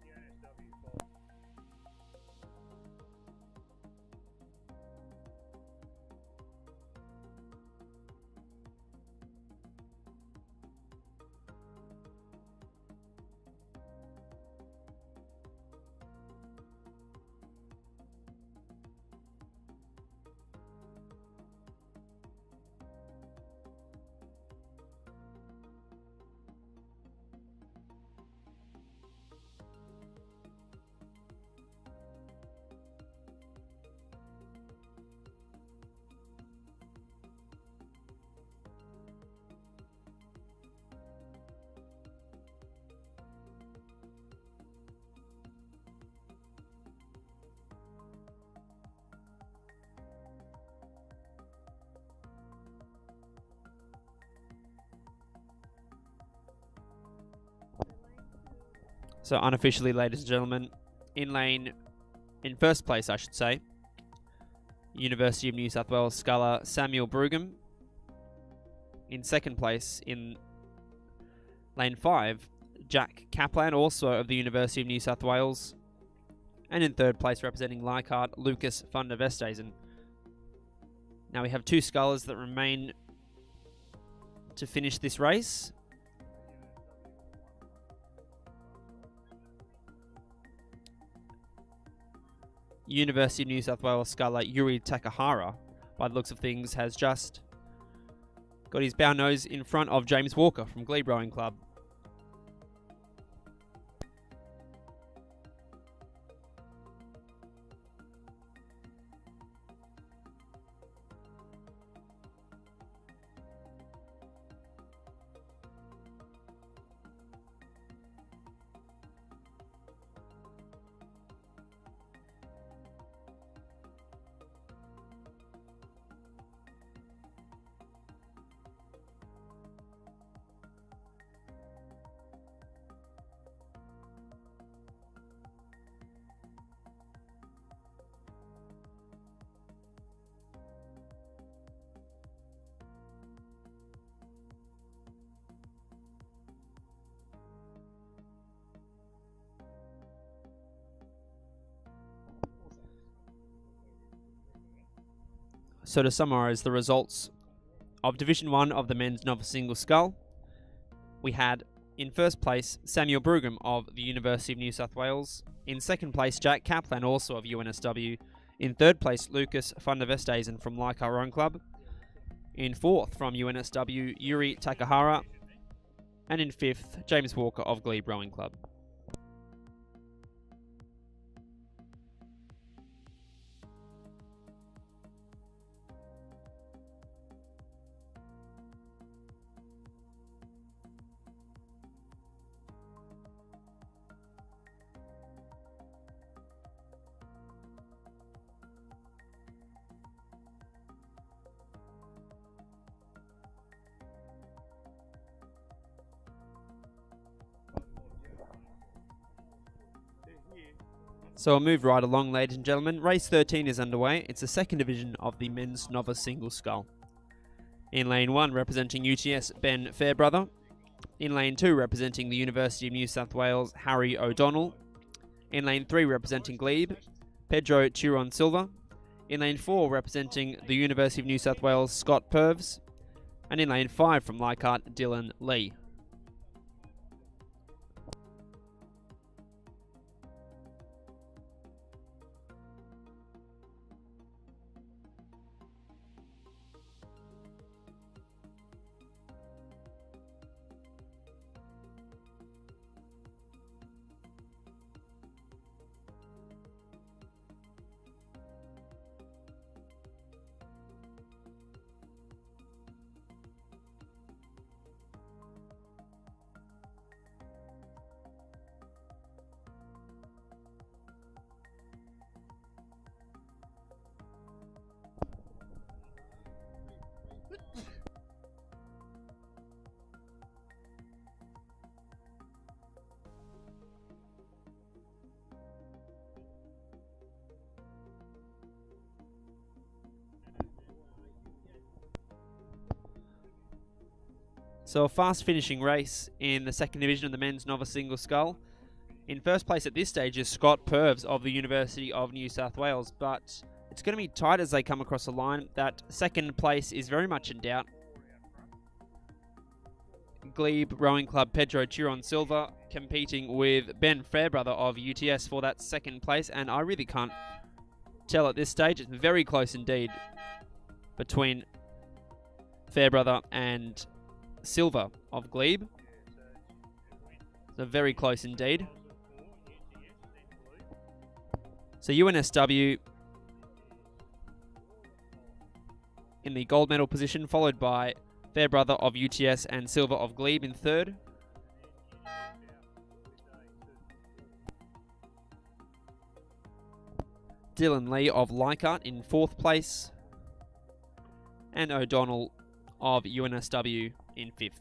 So unofficially, ladies and gentlemen, in first place, I should say, University of New South Wales sculler Samuel Brugum. In second place, in lane 5, Jack Kaplan, also of the University of New South Wales. And in third place, representing Leichhardt, Lucas van der Vesthuizen. Now we have two scullers that remain to finish this race. University of New South Wales sculler Yuri Takahara, by the looks of things, has just got his bow nose in front of James Walker from Glebe Rowing Club. So to summarise the results of Division 1 of the men's novice single scull, we had in first place Samuel Brugum of the University of New South Wales. In second place, Jack Kaplan, also of UNSW. In third place, Lucas van der Vesthuizen from Leichhardt Rowing Club. In fourth, from UNSW, Yuri Takahara. And in fifth, James Walker of Glebe Rowing Club. So we'll move right along, ladies and gentlemen. Race 13 is underway. It's the second division of the men's novice single scull. In lane 1, representing UTS, Ben Fairbrother. In lane 2, representing the University of New South Wales, Harry O'Donnell. In lane 3, representing Glebe, Pedro Chiron Silva. In lane 4, representing the University of New South Wales, Scott Purves. And in lane 5, from Leichhardt, Dylan Lee. So a fast finishing race in the second division of the men's novice single scull. In first place at this stage is Scott Purves of the University of New South Wales, but it's going to be tight as they come across the line. That second place is very much in doubt. Glebe Rowing Club Pedro Chiron Silva competing with Ben Fairbrother of UTS for that second place, and I really can't tell at this stage. It's very close indeed between Fairbrother and Silva of Glebe. So very close indeed. So UNSW in the gold medal position, followed by Fairbrother of UTS and Silva of Glebe in third. Dylan Lee of Leichhardt in fourth place. And O'Donnell of UNSW in fifth.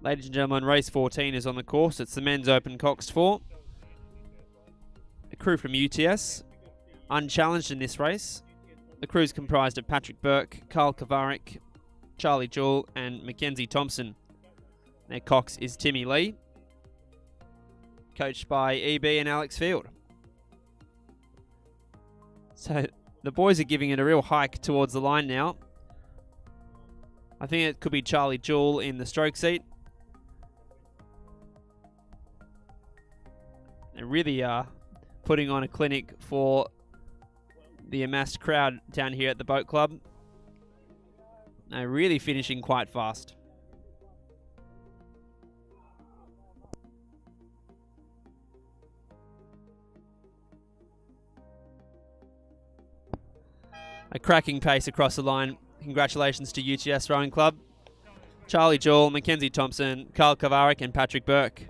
Ladies and gentlemen, race 14 is on the course. It's the men's open Cox 4. A crew from UTS, unchallenged in this race. The crew is comprised of Patrick Burke, Carl Kovarik, Charlie Jewell and Mackenzie Thompson. Their Cox is Timmy Lee, coached by EB and Alex Field. So the boys are giving it a real hike towards the line now. I think it could be Charlie Jewell in the stroke seat. They really are putting on a clinic for the amassed crowd down here at the boat club. They're really finishing quite fast. A cracking pace across the line. Congratulations to UTS Rowing Club. Charlie Jewell, Mackenzie Thompson, Carl Kovarik and Patrick Burke.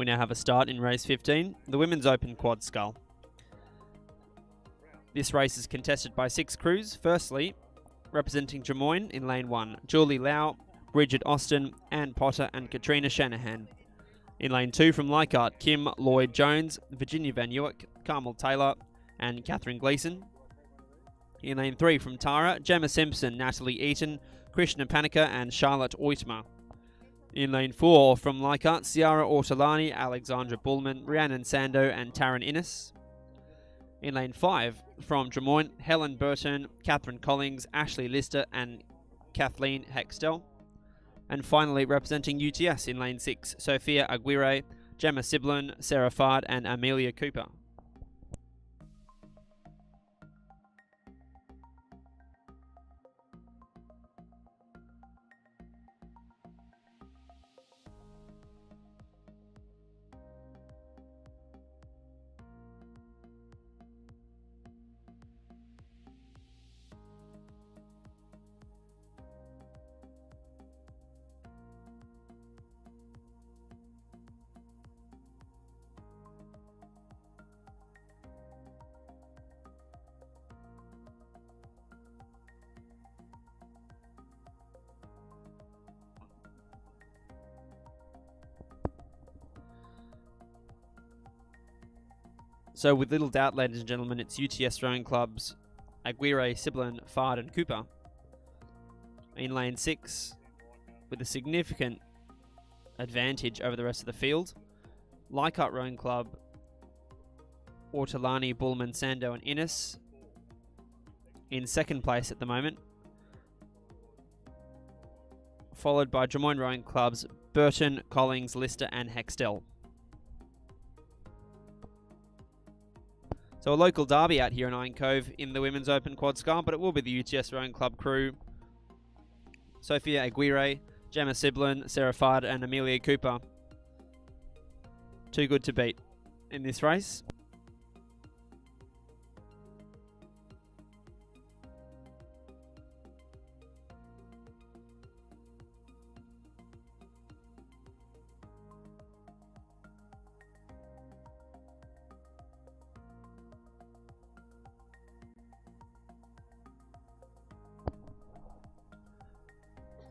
We now have a start in race 15, the Women's Open Quad Scull. This race is contested by 6 crews. Firstly, representing Des Moines in lane 1, Julie Lau, Bridget Austin, Ann Potter and Katrina Shanahan. In lane 2 from Leichhardt, Kim Lloyd-Jones, Virginia Van Uwyck, Carmel Taylor and Catherine Gleason. In lane 3 from Tara, Gemma Simpson, Natalie Eaton, Krishna Panika and Charlotte Oitma. In lane 4 from Leichhardt, Ciara Ortolani, Alexandra Bullman, Rhiannon Sando and Taryn Innes. In lane 5 from Des Moines, Helen Burton, Catherine Collings, Ashley Lister and Kathleen Hextel. And finally, representing UTS in lane 6, Sophia Aguirre, Gemma Siblin, Sarah Fard and Amelia Cooper. So with little doubt, ladies and gentlemen, it's UTS rowing clubs Aguirre, Siblin, Fard and Cooper in lane 6 with a significant advantage over the rest of the field. Leichhardt rowing club Ortolani, Bullman, Sando and Innes in second place at the moment, followed by Des Moines rowing clubs Burton, Collings, Lister and Hextel. So a local derby out here in Iron Cove in the Women's Open Quad Scull, but it will be the UTS Rowing Club crew. Sophia Aguirre, Gemma Siblin, Sarah Fard and Amelia Cooper. Too good to beat in this race.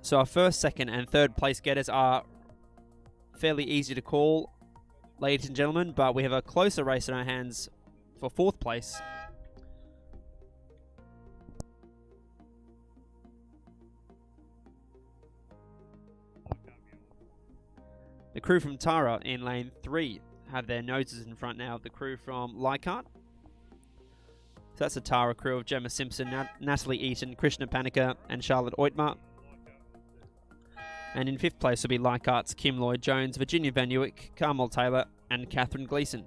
So our first, second and third place getters are fairly easy to call, ladies and gentlemen, but we have a closer race in our hands for fourth place. The crew from Tara in lane 3 have their noses in front now of the crew from Leichhardt. So that's the Tara crew of Gemma Simpson, Natalie Eaton, Krishna Panika and Charlotte Oitma. And in fifth place will be Leichhardt's Kim Lloyd-Jones, Virginia Van Uwyck, Carmel Taylor and Catherine Gleason.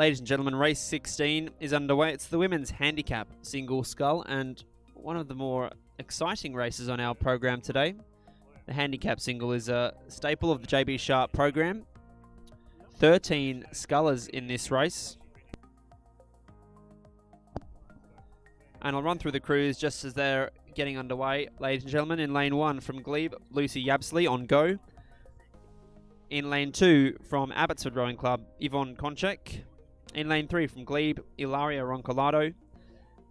Ladies and gentlemen, race 16 is underway. It's the women's handicap single scull and one of the more exciting races on our program today. The handicap single is a staple of the JB Sharp program. 13 scullers in this race. And I'll run through the crews just as they're getting underway. Ladies and gentlemen, in lane 1 from Glebe, Lucy Yabsley on go. In lane 2 from Abbotsford Rowing Club, Yvonne Konchak. In lane 3 from Glebe, Ilaria Roncolado.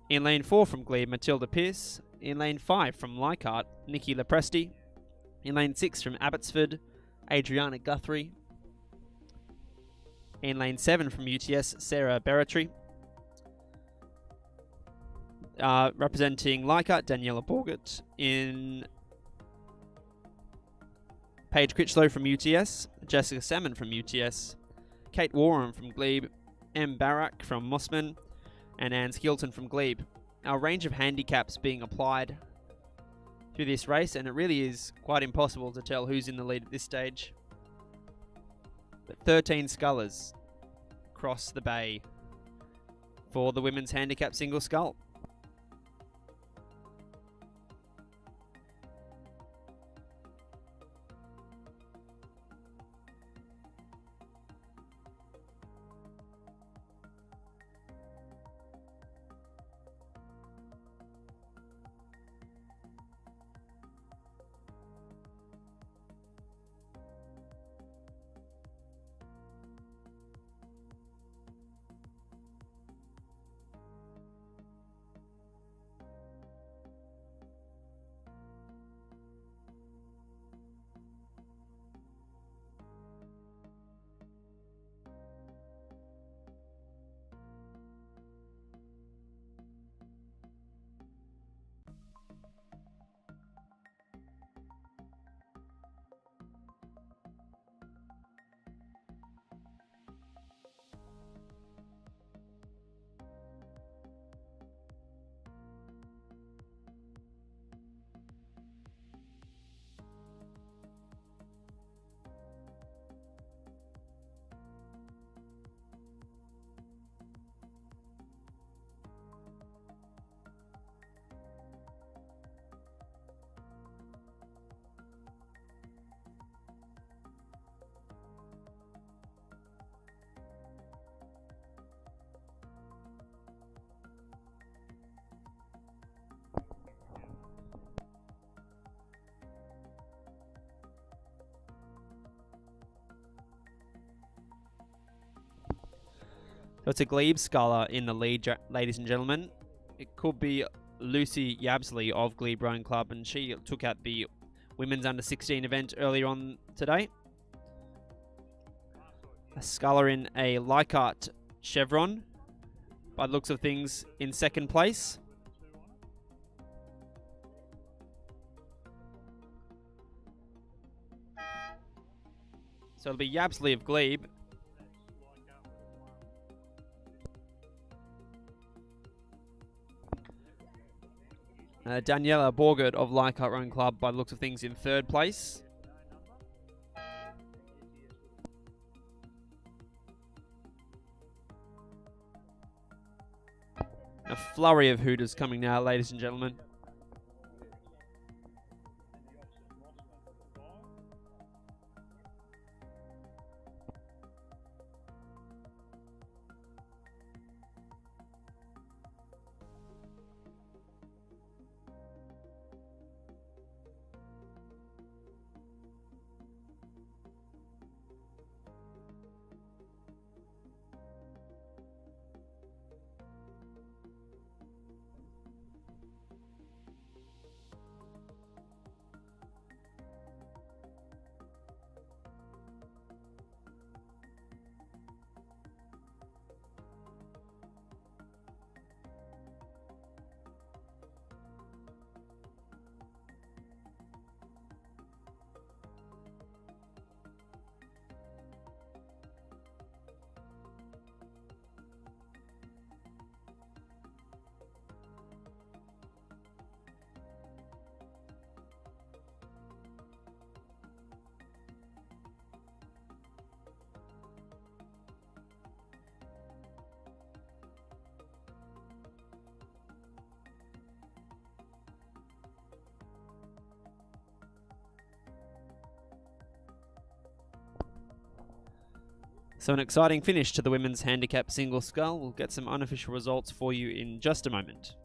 In lane 4 from Glebe, Matilda Pierce. In lane 5 from Leichhardt, Nikki Lepresti. In lane 6 from Abbotsford, Adriana Guthrie. In lane 7 from UTS, Sarah Berretry. Representing Leichhardt, Daniela Borgert. In Paige Critchlow from UTS, Jessica Salmon from UTS, Kate Warren from Glebe, M. Barak from Mossman, and Anne Skilton from Glebe. Our range of handicaps being applied through this race, and it really is quite impossible to tell who's in the lead at this stage. But 13 scullers cross the bay for the women's handicap single scull. So it's a Glebe sculler in the lead, ladies and gentlemen. It could be Lucy Yabsley of Glebe Rowing Club, and she took out the women's under-16 event earlier on today. A sculler in a Leichhardt chevron, by the looks of things, in second place. So it'll be Yabsley of Glebe. Daniela Borgert of Leichhardt Rowing Club, by the looks of things, in third place. A flurry of hooters coming now, ladies and gentlemen. So an exciting finish to the women's handicap single scull. We'll get some unofficial results for you in just a moment.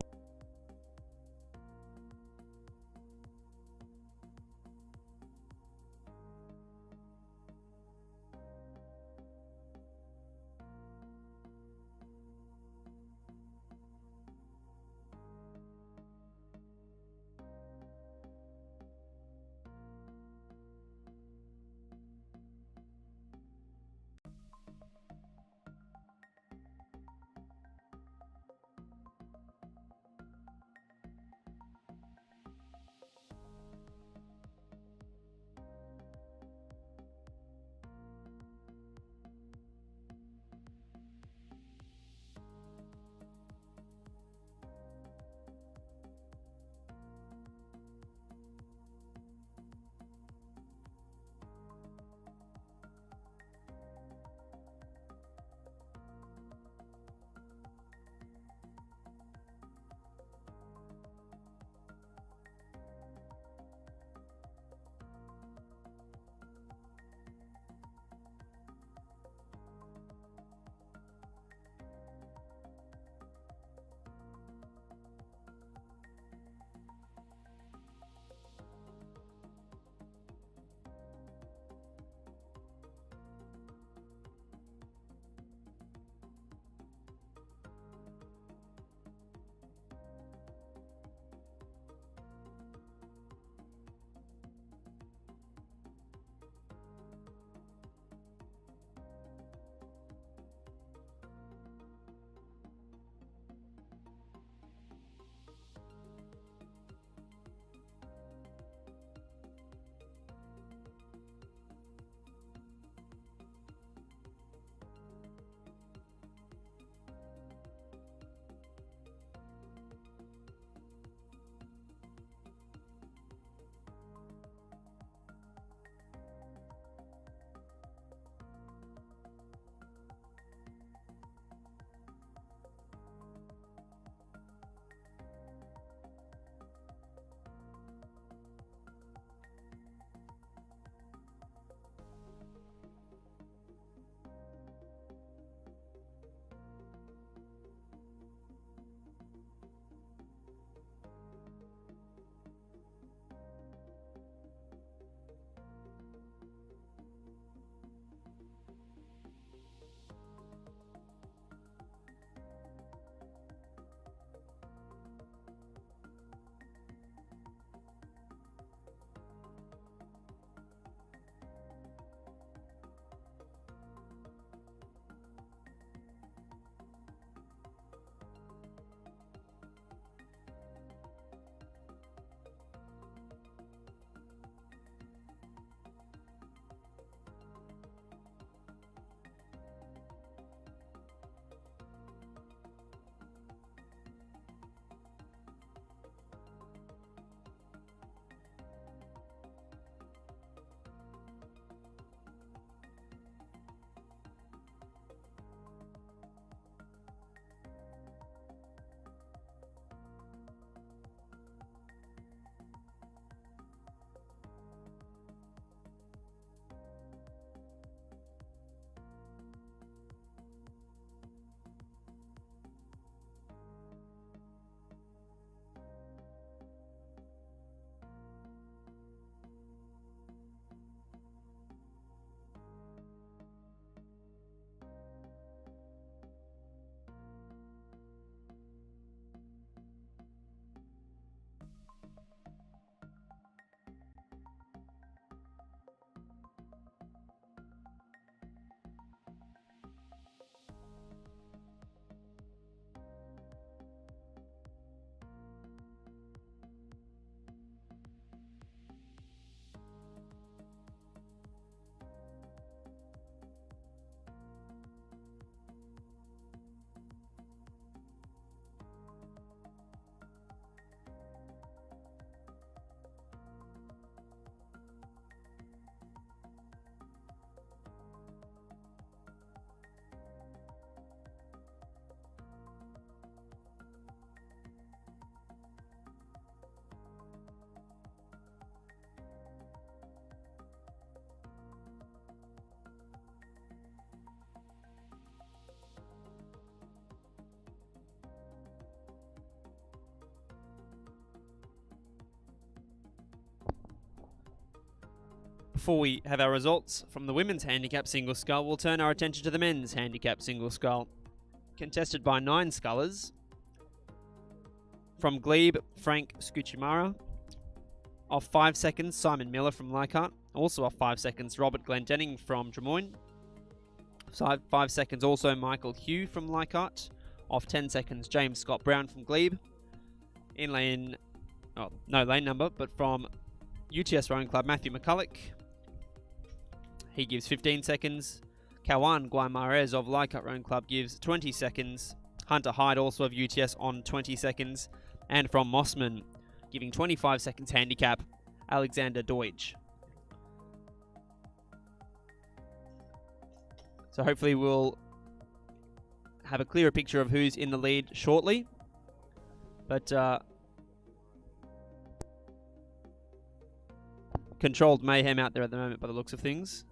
before we have our results from the women's handicap single scull, we'll turn our attention to the men's handicap single scull. Contested by 9 scullers. From Glebe, Frank Scuchimara. Off 5 seconds, Simon Miller from Leichhardt. Also off 5 seconds, Robert Glendenning from Drummoyne. 5 seconds also, Michael Hugh from Leichhardt. Off 10 seconds, James Scott Brown from Glebe. In lane, no lane number, but from UTS Rowing Club, Matthew McCulloch. He gives 15 seconds. Kawan Guimarães of Leichhardt Rowing Club gives 20 seconds. Hunter Hyde also of UTS on 20 seconds. And from Mossman, giving 25 seconds handicap, Alexander Deutsch. So hopefully we'll have a clearer picture of who's in the lead shortly. But controlled mayhem out there at the moment by the looks of things.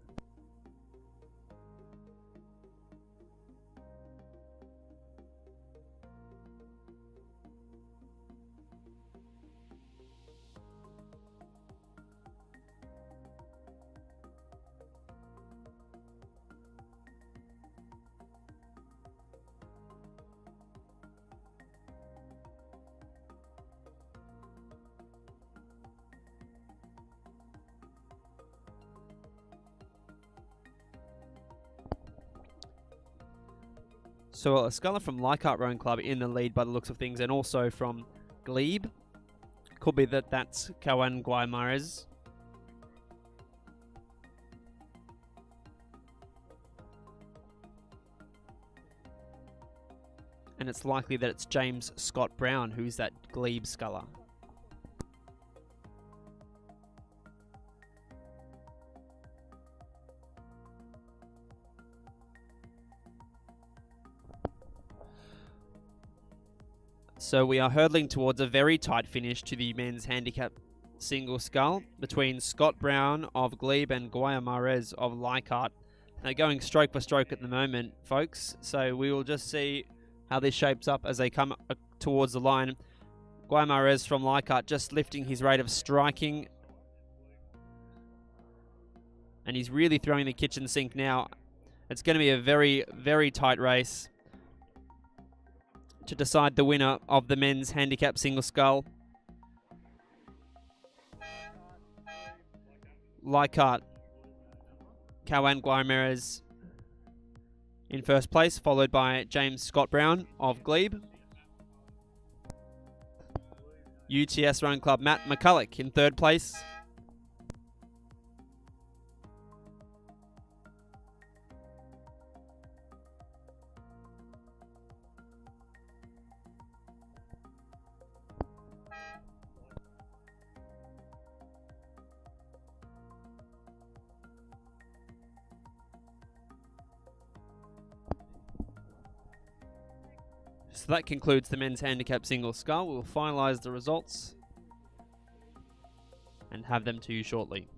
So a sculler from Leichhardt Rowing Club in the lead by the looks of things, and also from Glebe. Could be that that's Kawan Guimarães. And it's likely that it's James Scott Brown who's that Glebe sculler. So we are hurtling towards a very tight finish to the men's handicap single scull between Scott Brown of Glebe and Guimarães of Leichhardt. They're going stroke for stroke at the moment, folks. So we will just see how this shapes up as they come towards the line. Guimarães from Leichhardt just lifting his rate of striking. And he's really throwing the kitchen sink now. It's going to be a very, very tight race to decide the winner of the men's handicap single scull. Leichhardt, Kawan Guimarães in first place, followed by James Scott Brown of Glebe. UTS Rowing Club, Matt McCulloch in third place. So that concludes the men's handicap single scull. We'll finalise the results and have them to you shortly.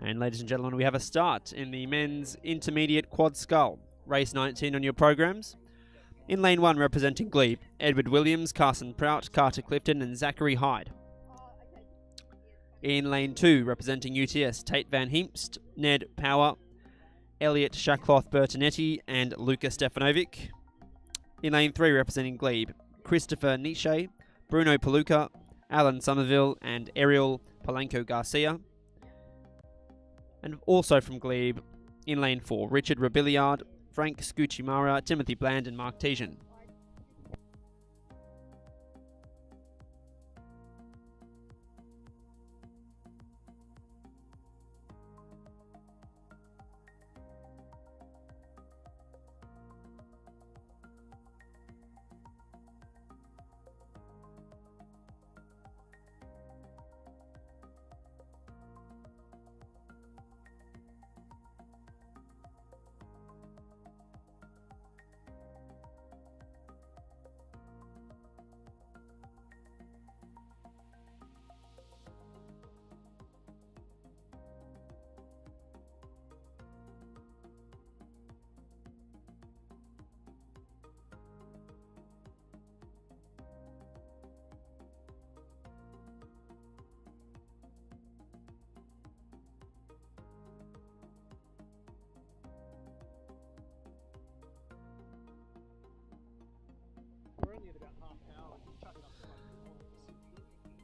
And ladies and gentlemen, we have a start in the men's intermediate quad scull. Race 19 on your programs. In lane 1, representing Glebe, Edward Williams, Carson Prout, Carter Clifton and Zachary Hyde. In lane 2, representing UTS, Tate Van Heemst, Ned Power, Elliot Shackcloth Bertinetti and Luca Stefanovic. In lane 3, representing Glebe, Christopher Niche, Bruno Paluca, Alan Somerville and Ariel Polanco Garcia. And also from Glebe, in lane 4, Richard Robilliard, Frank Scuchimara, Timothy Bland and Mark Tesian.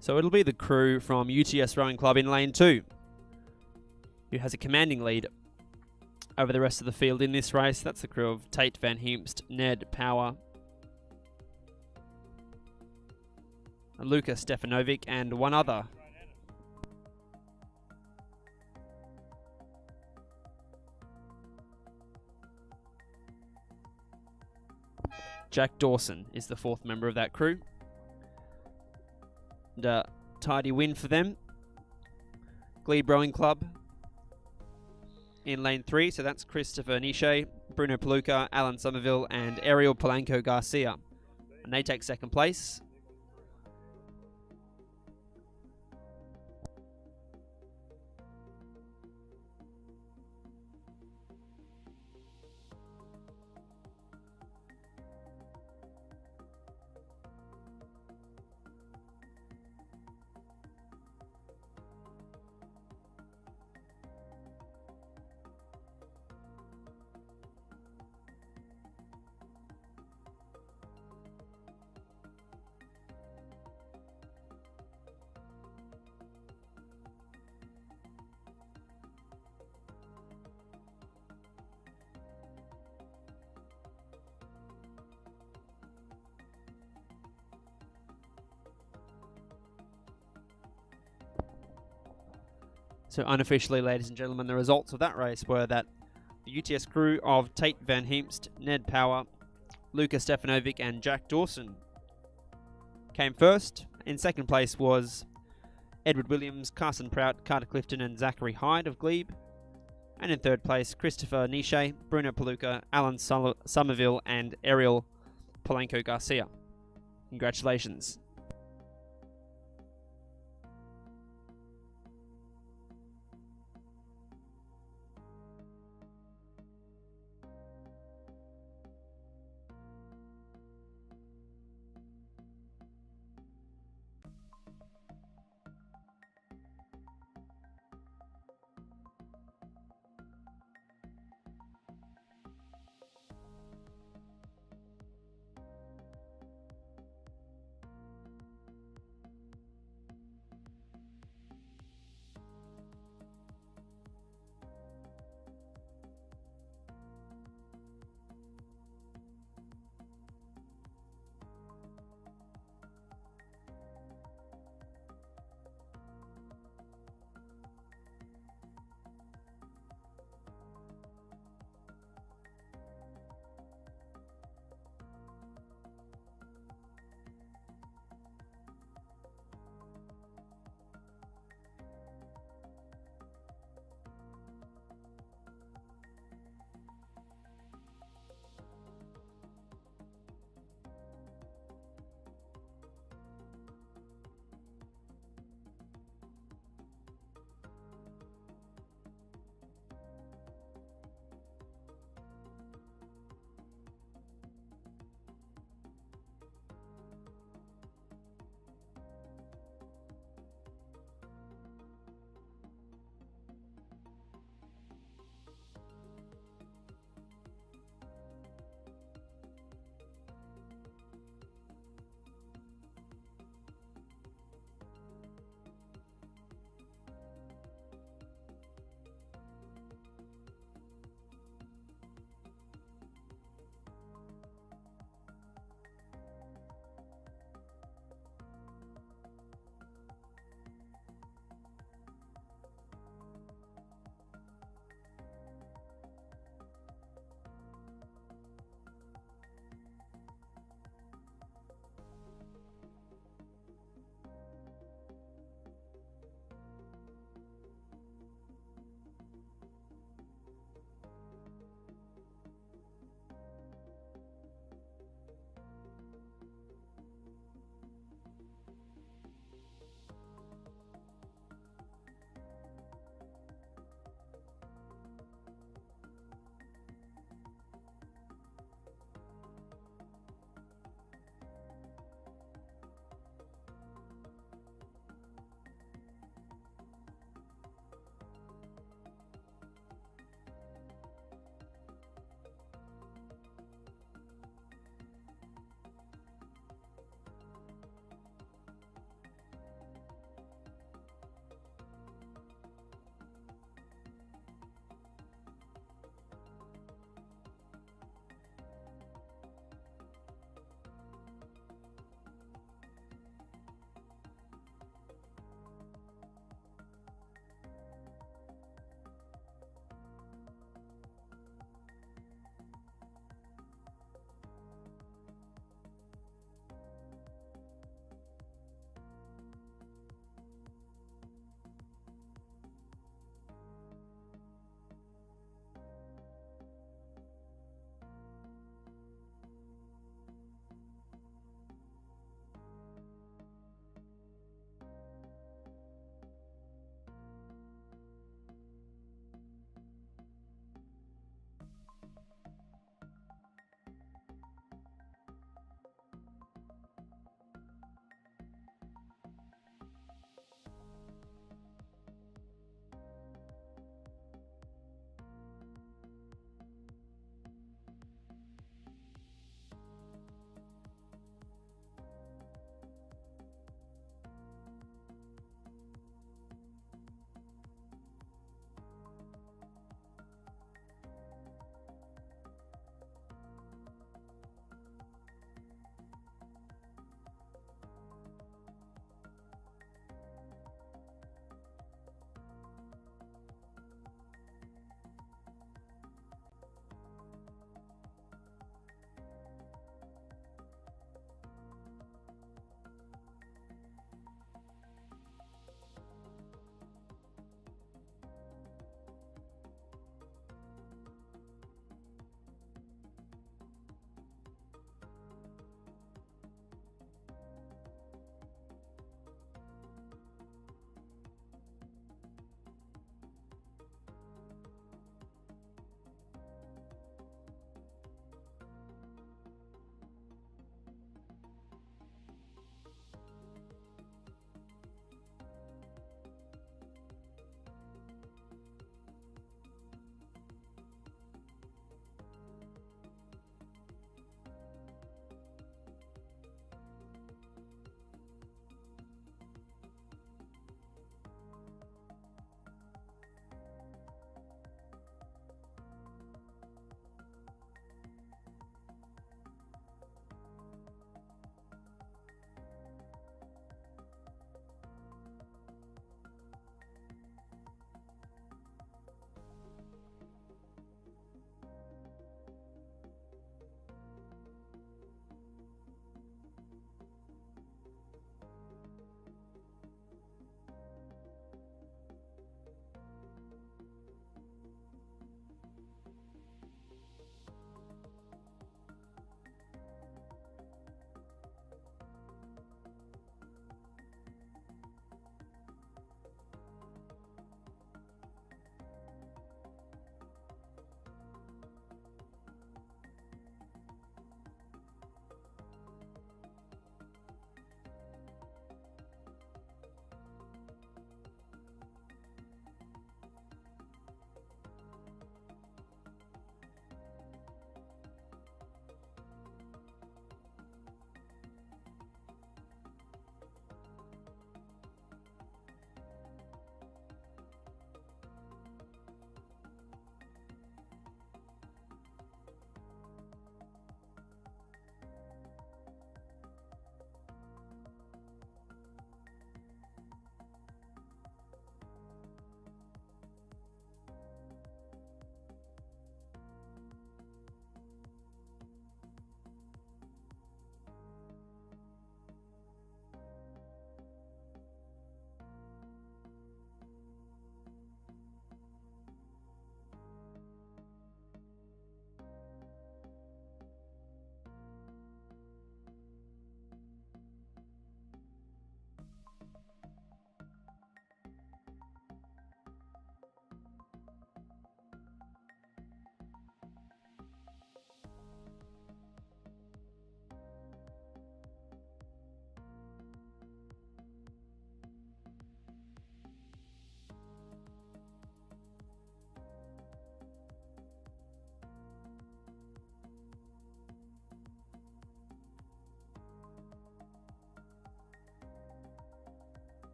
So it'll be the crew from UTS Rowing Club in lane 2, who has a commanding lead over the rest of the field in this race. That's the crew of Tate Van Heemst, Ned Power, Luca Stefanovic and one other. Jack Dawson is the 4th member of that crew. And a tidy win for them. Glebe Rowing Club in lane 3, so that's Christopher Niche, Bruno Paluca, Alan Somerville and Ariel Polanco Garcia. And they take 2nd place. So unofficially, ladies and gentlemen, the results of that race were that the UTS crew of Tate Van Heemst, Ned Power, Luca Stefanovic and Jack Dawson came first. In 2nd place was Edward Williams, Carson Prout, Carter Clifton and Zachary Hyde of Glebe. And in 3rd place, Christopher Niche, Bruno Paluca, Alan Somerville and Ariel Polanco Garcia. Congratulations.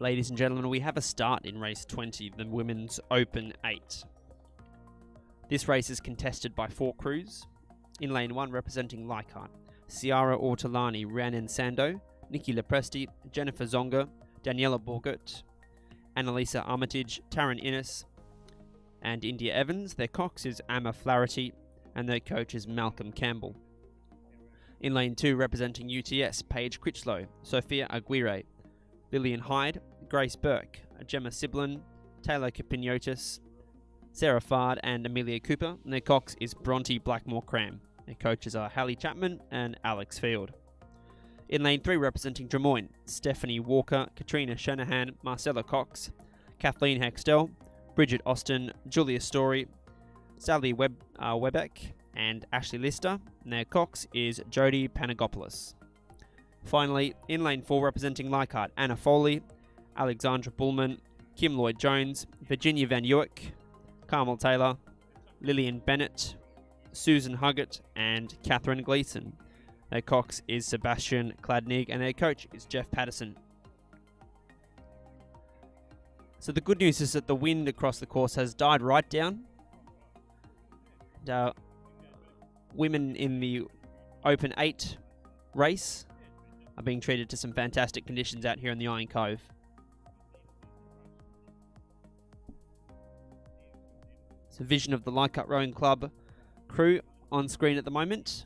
Ladies and gentlemen, we have a start in race 20, the Women's Open 8. This race is contested by 4 crews. In lane 1, representing Leichhardt, Ciara Ortolani, Rhiannon Sando, Nikki Lepresti, Jennifer Zonga, Daniela Borgert, Annalisa Armitage, Taryn Innes, and India Evans. Their cox is Amma Flaherty, and their coach is Malcolm Campbell. In lane 2, representing UTS, Paige Critchlow, Sophia Aguirre, Lillian Hyde, Grace Burke, Gemma Siblin, Taylor Capignotis, Sarah Fard, and Amelia Cooper. And their cox is Bronte Blackmore Cram. Their coaches are Hallie Chapman and Alex Field. In lane 3, representing Drummoyne, Stephanie Walker, Katrina Shanahan, Marcella Cox, Kathleen Hextell, Bridget Austin, Julia Story, Sally Webeck, and Ashley Lister. And their cox is Jodie Panagopoulos. Finally, in lane 4, representing Leichhardt, Anna Foley, Alexandra Bullman, Kim Lloyd-Jones, Virginia Van Uyck, Carmel Taylor, Lillian Bennett, Susan Huggett, and Catherine Gleason. Their cox is Sebastian Kladnig, and their coach is Jeff Patterson. So the good news is that the wind across the course has died right down. And, women in the Open 8 race are being treated to some fantastic conditions out here in the Iron Cove. It's a vision of the Leichhardt Rowing Club crew on screen at the moment.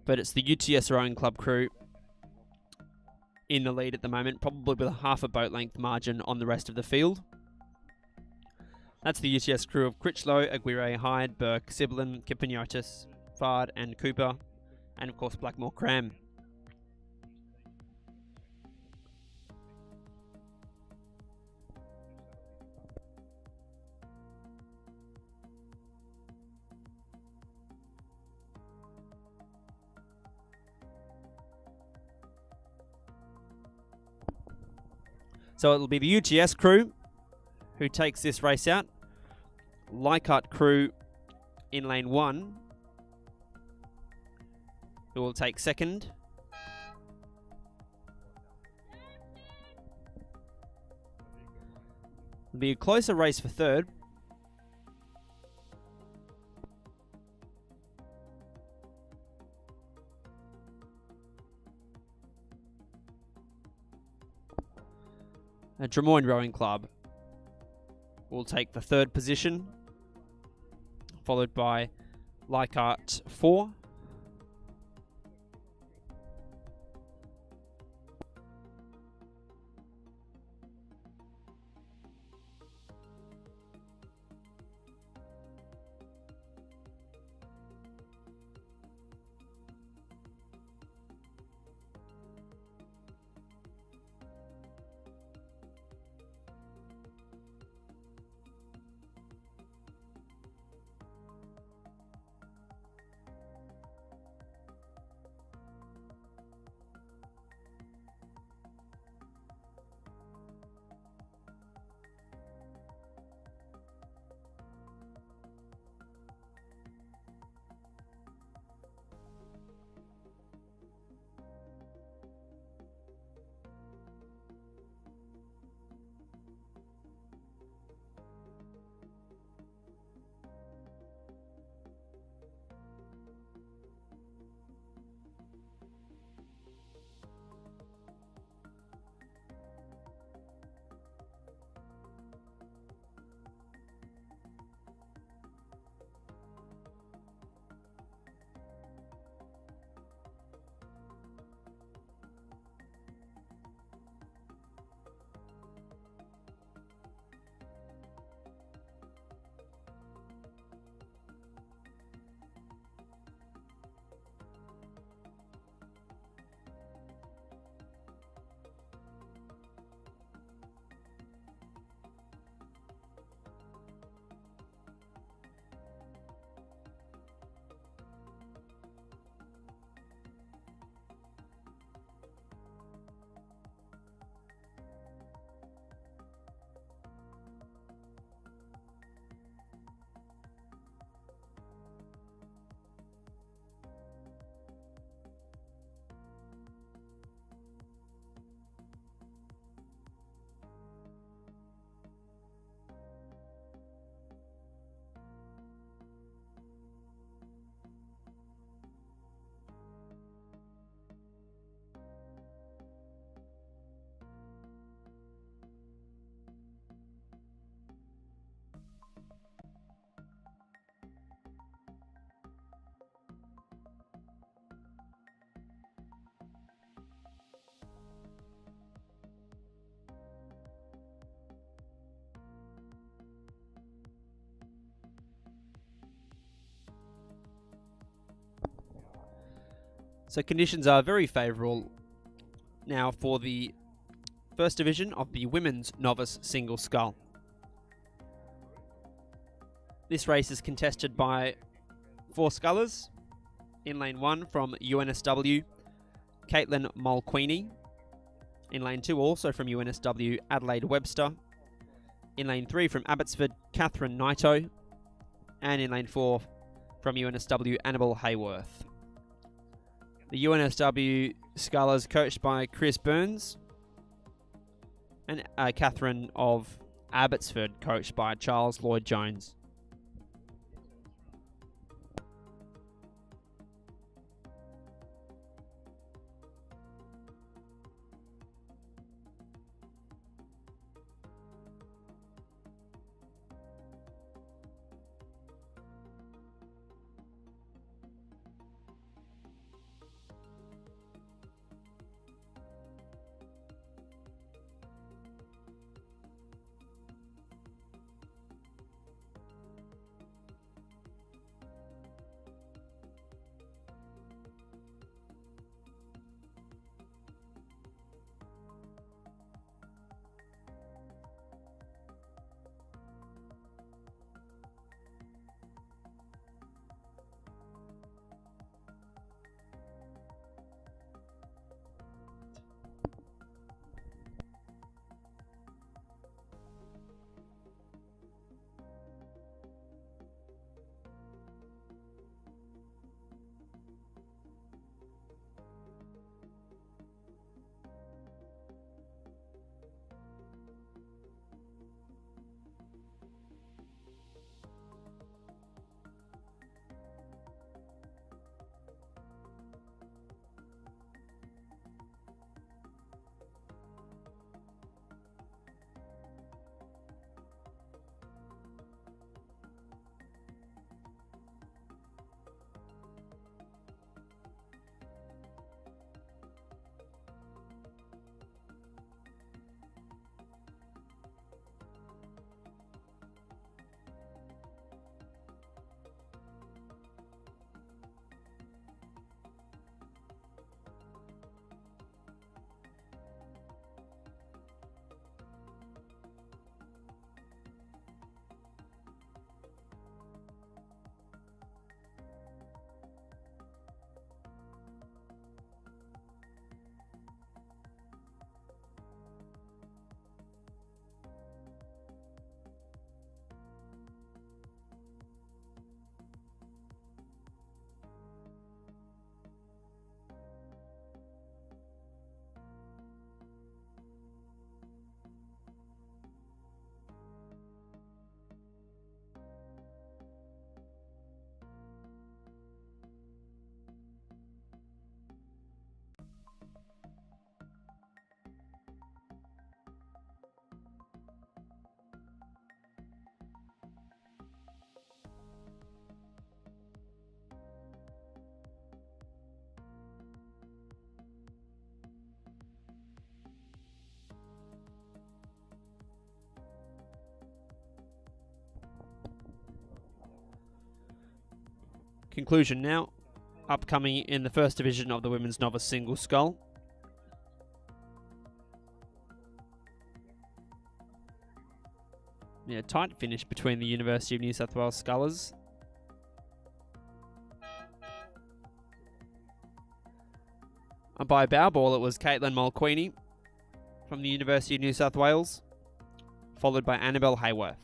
But it's the UTS Rowing Club crew in the lead at the moment, probably with a half a boat length margin on the rest of the field. That's the UTS crew of Critchlow, Aguirre, Hyde, Burke, Siblin, Kipiniotis, Fard, and Cooper, and of course Blackmore Cram. So it'll be the UTS crew who takes this race out. Leichhardt crew in lane 1 who will take second. It'll be a closer race for third. Drummoyne Rowing Club will take the third position, followed by Leichhardt 4. So conditions are very favourable now for the first division of the women's novice single scull. This race is contested by 4 scullers. In lane 1 from UNSW, Caitlin Mulqueeny. In lane 2 also from UNSW, Adelaide Webster. In lane 3 from Abbotsford, Catherine Naito. And in lane 4 from UNSW, Annabelle Hayworth. The UNSW scullers coached by Chris Burns. And Catherine of Abbotsford coached by Charles Lloyd-Jones. Conclusion now. Upcoming in the first division of the women's novice single scull. Yeah, tight finish between the University of New South Wales scullers. And by bow ball, it was Caitlin Mulqueeny from the University of New South Wales, followed by Annabelle Hayworth.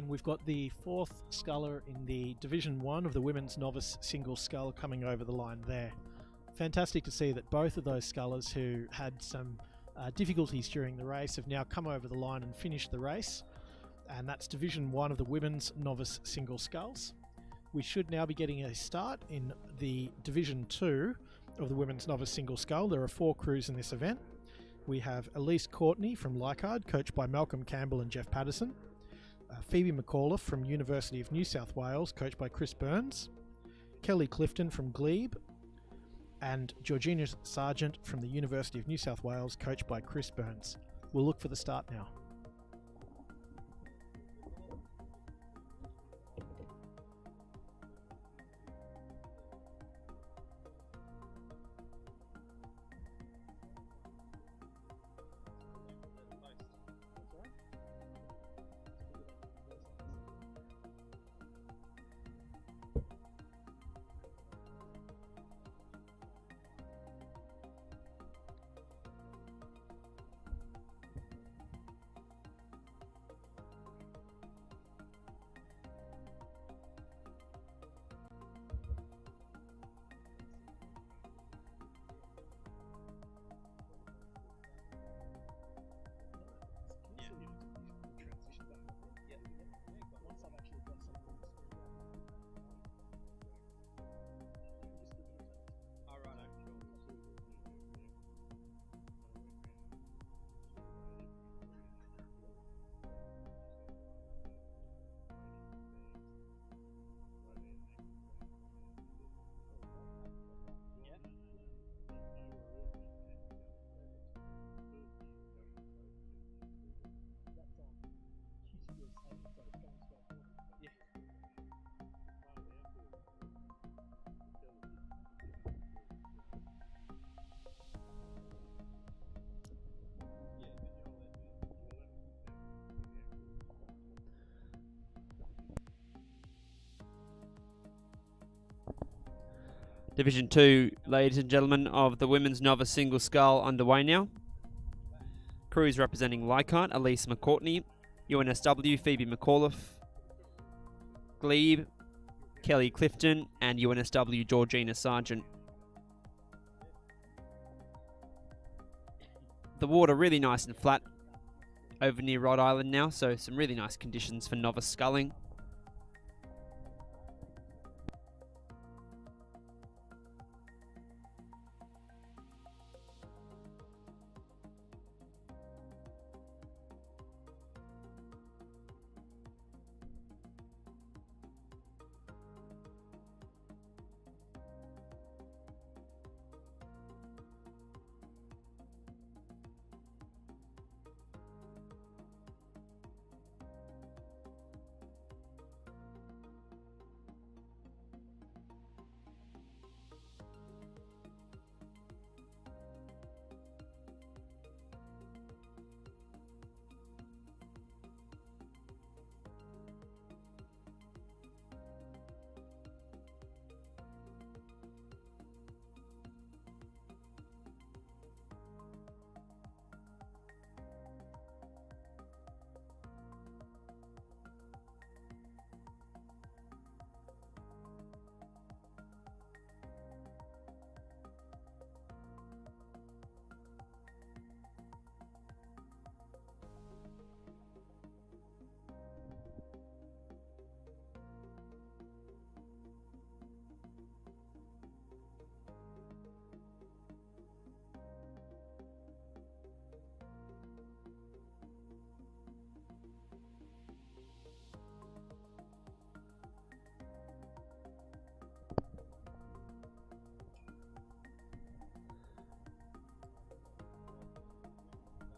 And we've got the fourth sculler in the Division 1 of the Women's Novice Single Scull coming over the line there. Fantastic to see that both of those scullers who had some difficulties during the race have now come over the line and finished the race. And that's Division 1 of the Women's Novice Single Sculls. We should now be getting a start in the Division 2 of the Women's Novice Single Scull. There are 4 crews in this event. We have Elise Courtney from Leichhardt, coached by Malcolm Campbell and Jeff Patterson. Phoebe McAuliffe from University of New South Wales, coached by Chris Burns. Kelly Clifton from Glebe. And Georgina Sargent from the University of New South Wales, coached by Chris Burns. We'll look for the start now. Division 2, ladies and gentlemen, of the Women's Novice Single Scull underway now. Crews representing Leichhardt, Elise McCourtney, UNSW, Phoebe McAuliffe, Glebe, Kelly Clifton, and UNSW, Georgina Sargent. The water really nice and flat over near Rhode Island now, so some really nice conditions for novice sculling.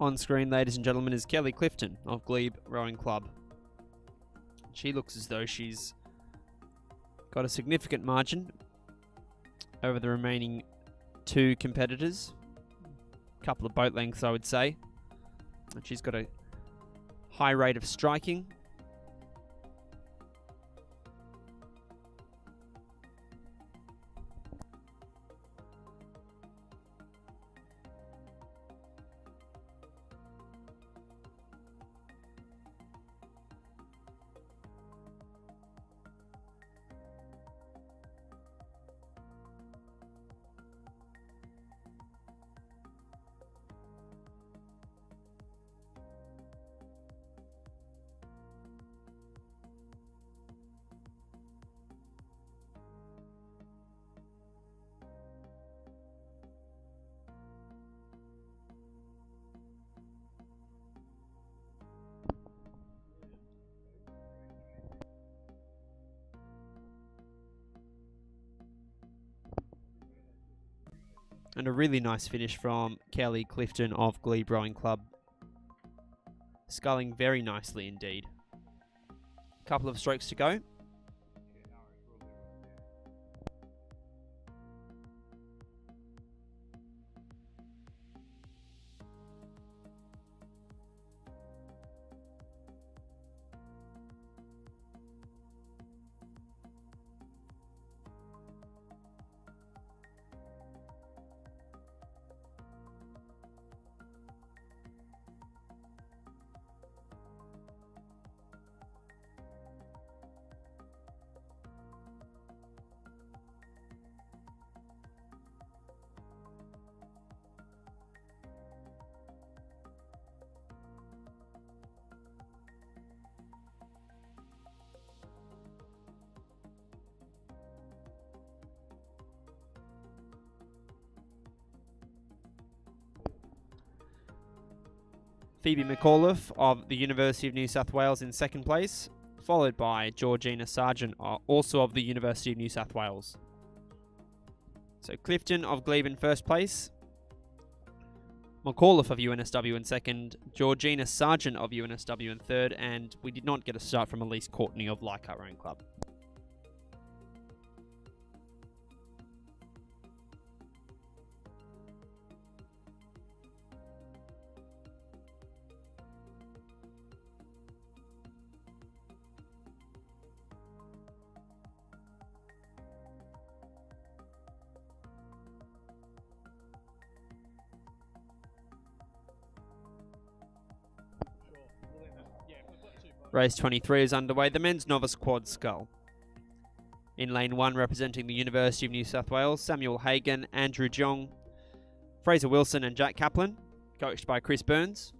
On screen, ladies and gentlemen, is Kelly Clifton of Glebe Rowing Club. She looks as though she's got a significant margin over the remaining 2 competitors. A couple of boat lengths, I would say. And she's got a high rate of striking. And a really nice finish from Kelly Clifton of Glebe Rowing Club. Sculling very nicely indeed. Couple of strokes to go. Phoebe McAuliffe of the University of New South Wales in second place, followed by Georgina Sargent, also of the University of New South Wales. So Clifton of Glebe in first place, McAuliffe of UNSW in second, Georgina Sargent of UNSW in third, and we did not get a start from Elise Courtney of Leichhardt Rowing Club. Race 23 is underway. The men's novice quad scull. In lane 1, representing the University of New South Wales, Samuel Hagan, Andrew Jong, Fraser Wilson and Jack Kaplan, coached by Chris Burns.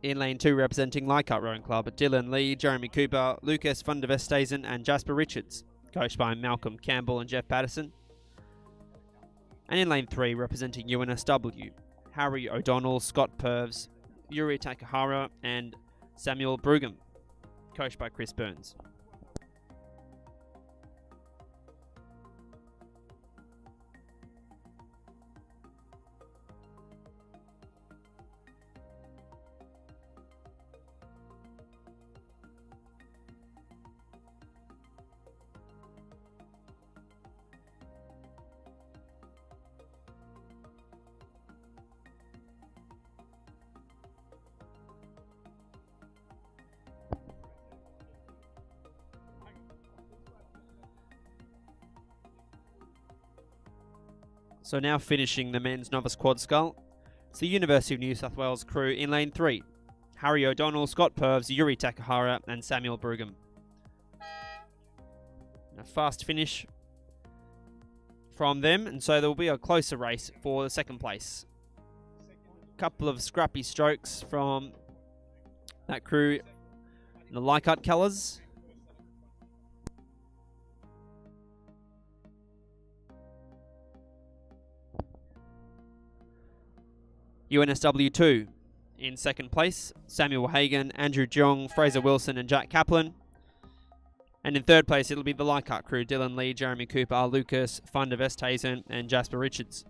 In lane 2, representing Leichhardt Rowing Club, Dylan Lee, Jeremy Cooper, Lucas van der Vesthuizen and Jasper Richards, coached by Malcolm Campbell and Jeff Patterson. And in lane 3, representing UNSW, Harry O'Donnell, Scott Purves, Yuri Takahara and Samuel Brugum, coached by Chris Burns. So now finishing the men's novice quad scull, it's the University of New South Wales crew in lane 3. Harry O'Donnell, Scott Purves, Yuri Takahara and Samuel Brugum. A fast finish from them, and so there will be a closer race for the second place. Couple of scrappy strokes from that crew in the Leichhardt colours. UNSW 2 in second place, Samuel Hagan, Andrew Jong, Fraser Wilson and Jack Kaplan. And in third place it'll be the Leichhardt crew, Dylan Lee, Jeremy Cooper, Lucas van der Vesthuizen and Jasper Richards.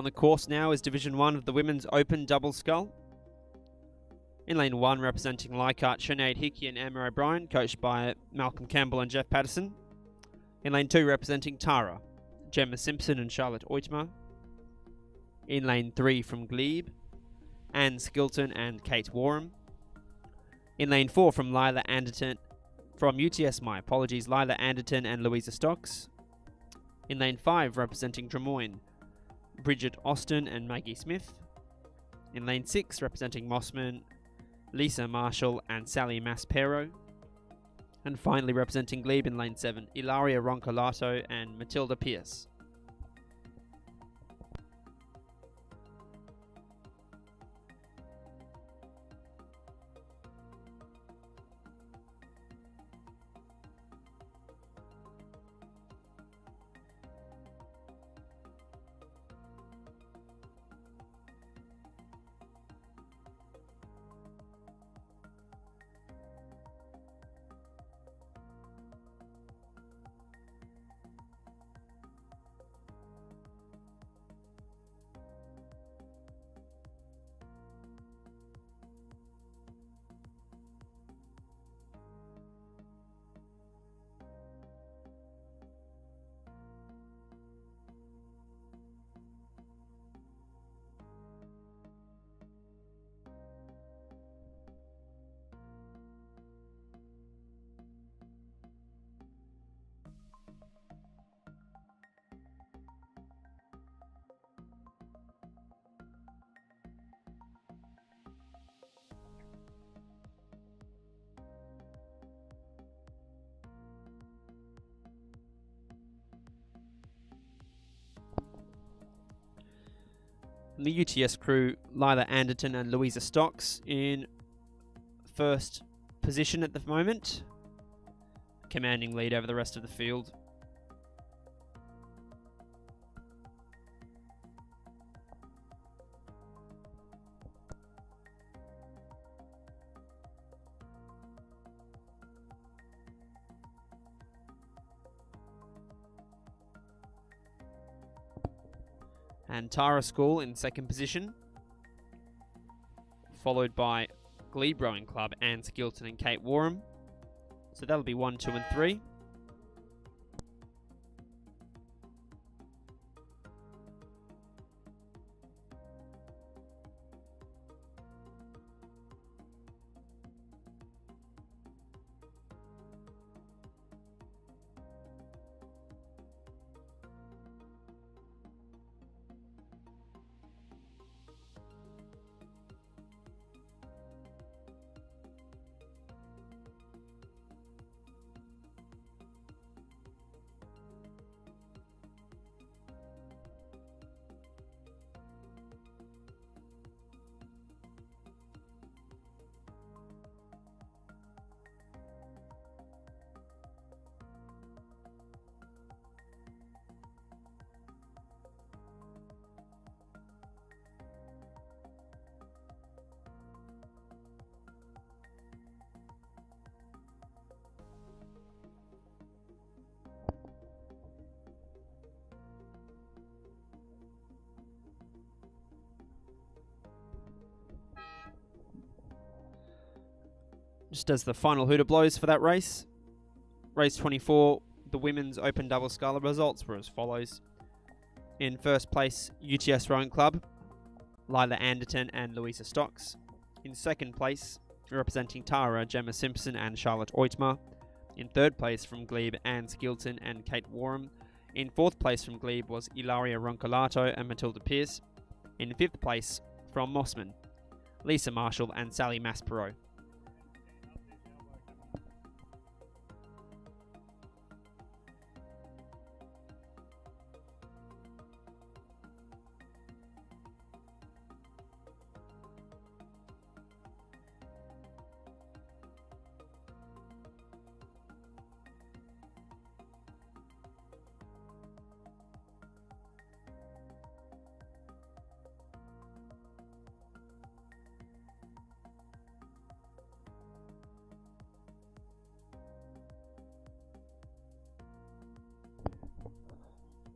On the course now is Division 1 of the Women's Open Double Scull. In lane 1, representing Leichhardt, Sinead Hickey and Emma O'Brien, coached by Malcolm Campbell and Jeff Patterson. In lane 2, representing Tara, Gemma Simpson and Charlotte Oitmar. In lane 3 from Glebe, Anne Skilton and Kate Warham. In lane 4 from Lila Anderton, Lila Anderton and Louisa Stocks. In lane 5, representing Drummoyne, Bridget Austin and Maggie Smith. In lane 6, representing Mossman, Lisa Marshall and Sally Maspero. And finally, representing Glebe in lane 7, Ilaria Roncolato and Matilda Pierce. The UTS crew, Lila Anderton and Louisa Stocks, in first position at the moment, commanding lead over the rest of the field. And Tara School in second position, followed by Glebe Rowing Club, Anne Skilton and Kate Warham. So that'll be 1, 2 and 3. Just as the final hooter blows for that race. Race 24, the Women's Open Double Sculler results were as follows. In first place, UTS Rowing Club, Lila Anderton and Louisa Stocks. In second place, representing Tara, Gemma Simpson and Charlotte Oitmar. In third place from Glebe, Anne Skilton and Kate Warham. In fourth place from Glebe was Ilaria Roncolato and Matilda Pierce. In fifth place from Mossman, Lisa Marshall and Sally Maspero.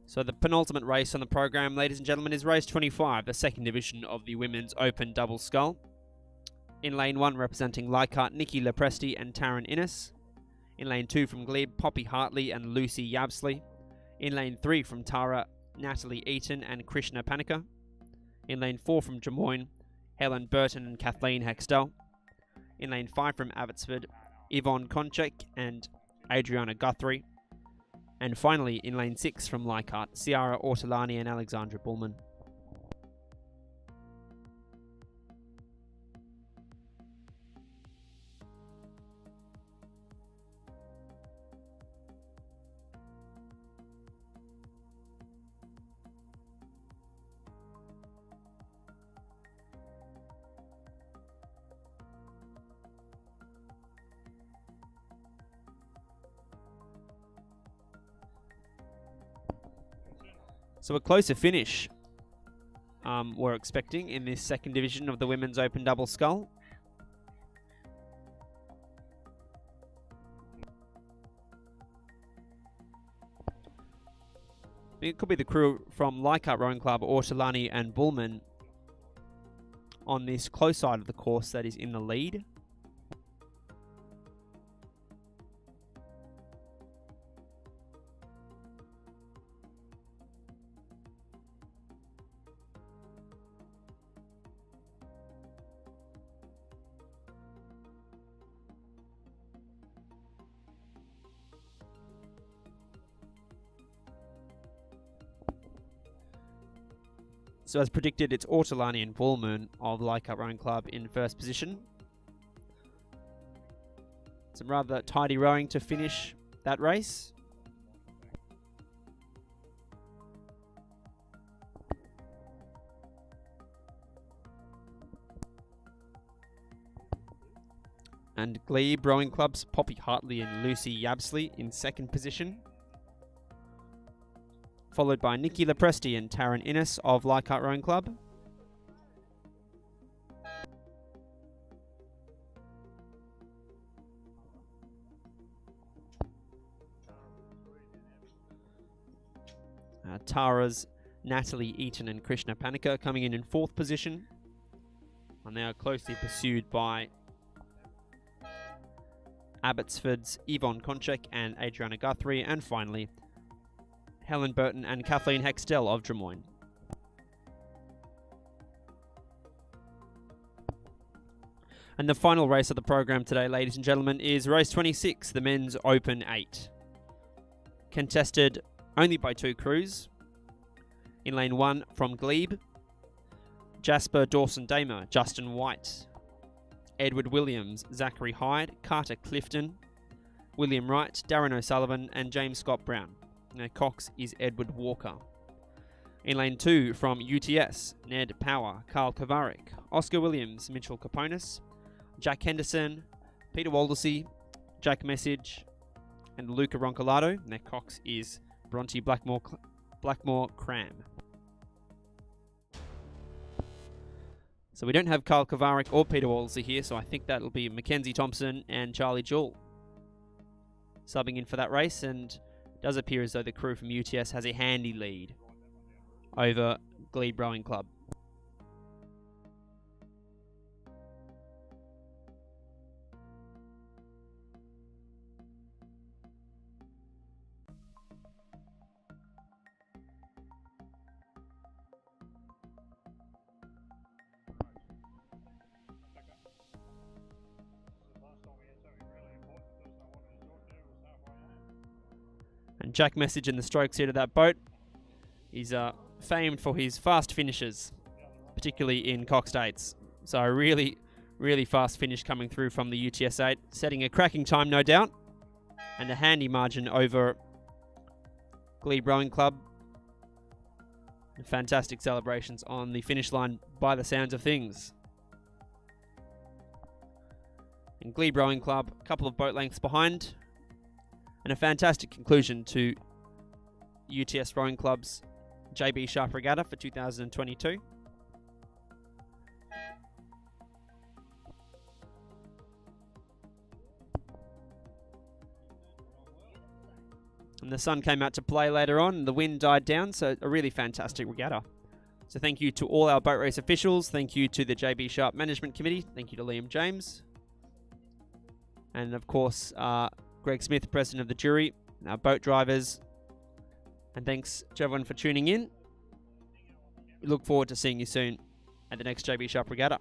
So the penultimate race on the program, ladies and gentlemen, is race 25, the second division of the Women's Open Double Scull. In lane 1, representing Leichhardt, Nikki Lepresti and Taryn Innes. In lane 2 from Glebe, Poppy Hartley and Lucy Yabsley. In lane 3 from Tara, Natalie Eaton and Krishna Panika. In lane 4 from Drummoyne, Helen Burton and Kathleen Hextell. In lane 5 from Abbotsford, Yvonne Konchek and Adriana Guthrie. And finally, in lane 6 from Leichhardt, Ciara Ortolani and Alexandra Bullman. So a closer finish we're expecting in this second division of the Women's Open Double Scull. It could be the crew from Leichhardt Rowing Club, Ortolani and Bullman on this close side of the course that is in the lead. So as predicted, it's Ortolani and Bullman of Leichhardt Rowing Club in first position. Some rather tidy rowing to finish that race. And Glebe Rowing Club's Poppy Hartley and Lucy Yabsley in second position. Followed by Nikki Lepresti and Taryn Innes of Leichhardt Rowing Club. Tara's Natalie Eaton and Krishna Panika coming in fourth position. And they are closely pursued by Abbotsford's Yvonne Konchek and Adriana Guthrie. And finally, Helen Burton and Kathleen Hextell of Drummoyne. And the final race of the program today, ladies and gentlemen, is race 26, the Men's Open 8. Contested only by two crews. In lane 1 from Glebe, Jasper Dawson Damer, Justin White, Edward Williams, Zachary Hyde, Carter Clifton, William Wright, Darren O'Sullivan and James Scott Brown. Now, Cox is Edward Walker. In lane 2 from UTS, Ned Power, Carl Kovarik, Oscar Williams, Mitchell Kaponis, Jack Henderson, Peter Waldersey, Jack Message, and Luca Roncolado. Now, Cox is Bronte Blackmore Cram. So we don't have Carl Kovarik or Peter Waldersey here, so I think that'll be Mackenzie Thompson and Charlie Jewell subbing in for that race, and does appear as though the crew from UTS has a handy lead over Glebe Rowing Club. And Jack Message in the strokes here to that boat. He's famed for his fast finishes, particularly in Coxed 8s. So a really, really fast finish coming through from the UTS 8, setting a cracking time, no doubt, and a handy margin over Glebe Rowing Club. And fantastic celebrations on the finish line by the sounds of things. And Glebe Rowing Club, a couple of boat lengths behind. And a fantastic conclusion to UTS Rowing Club's JB Sharp Regatta for 2022. And the sun came out to play later on, and the wind died down, so a really fantastic regatta. So thank you to all our boat race officials. Thank you to the JB Sharp Management Committee. Thank you to Liam James. And of course, Greg Smith, President of the jury, and our boat drivers. And thanks to everyone for tuning in. We look forward to seeing you soon at the next JB Sharp Regatta.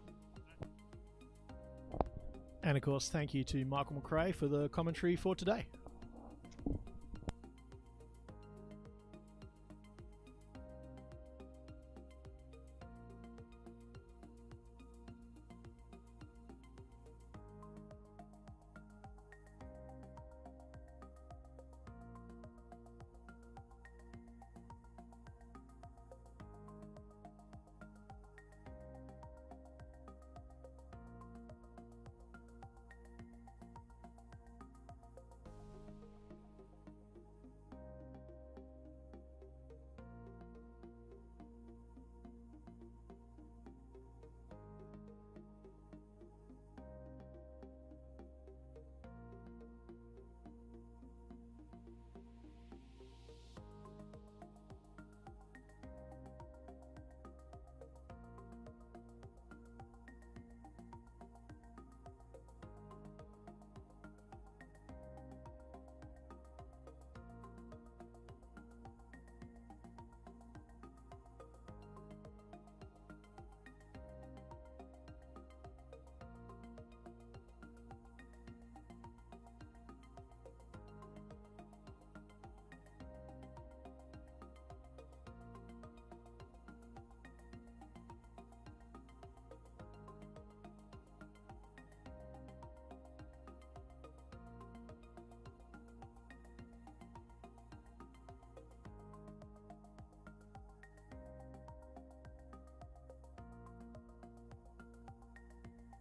And of course, thank you to Michael McRae for the commentary for today.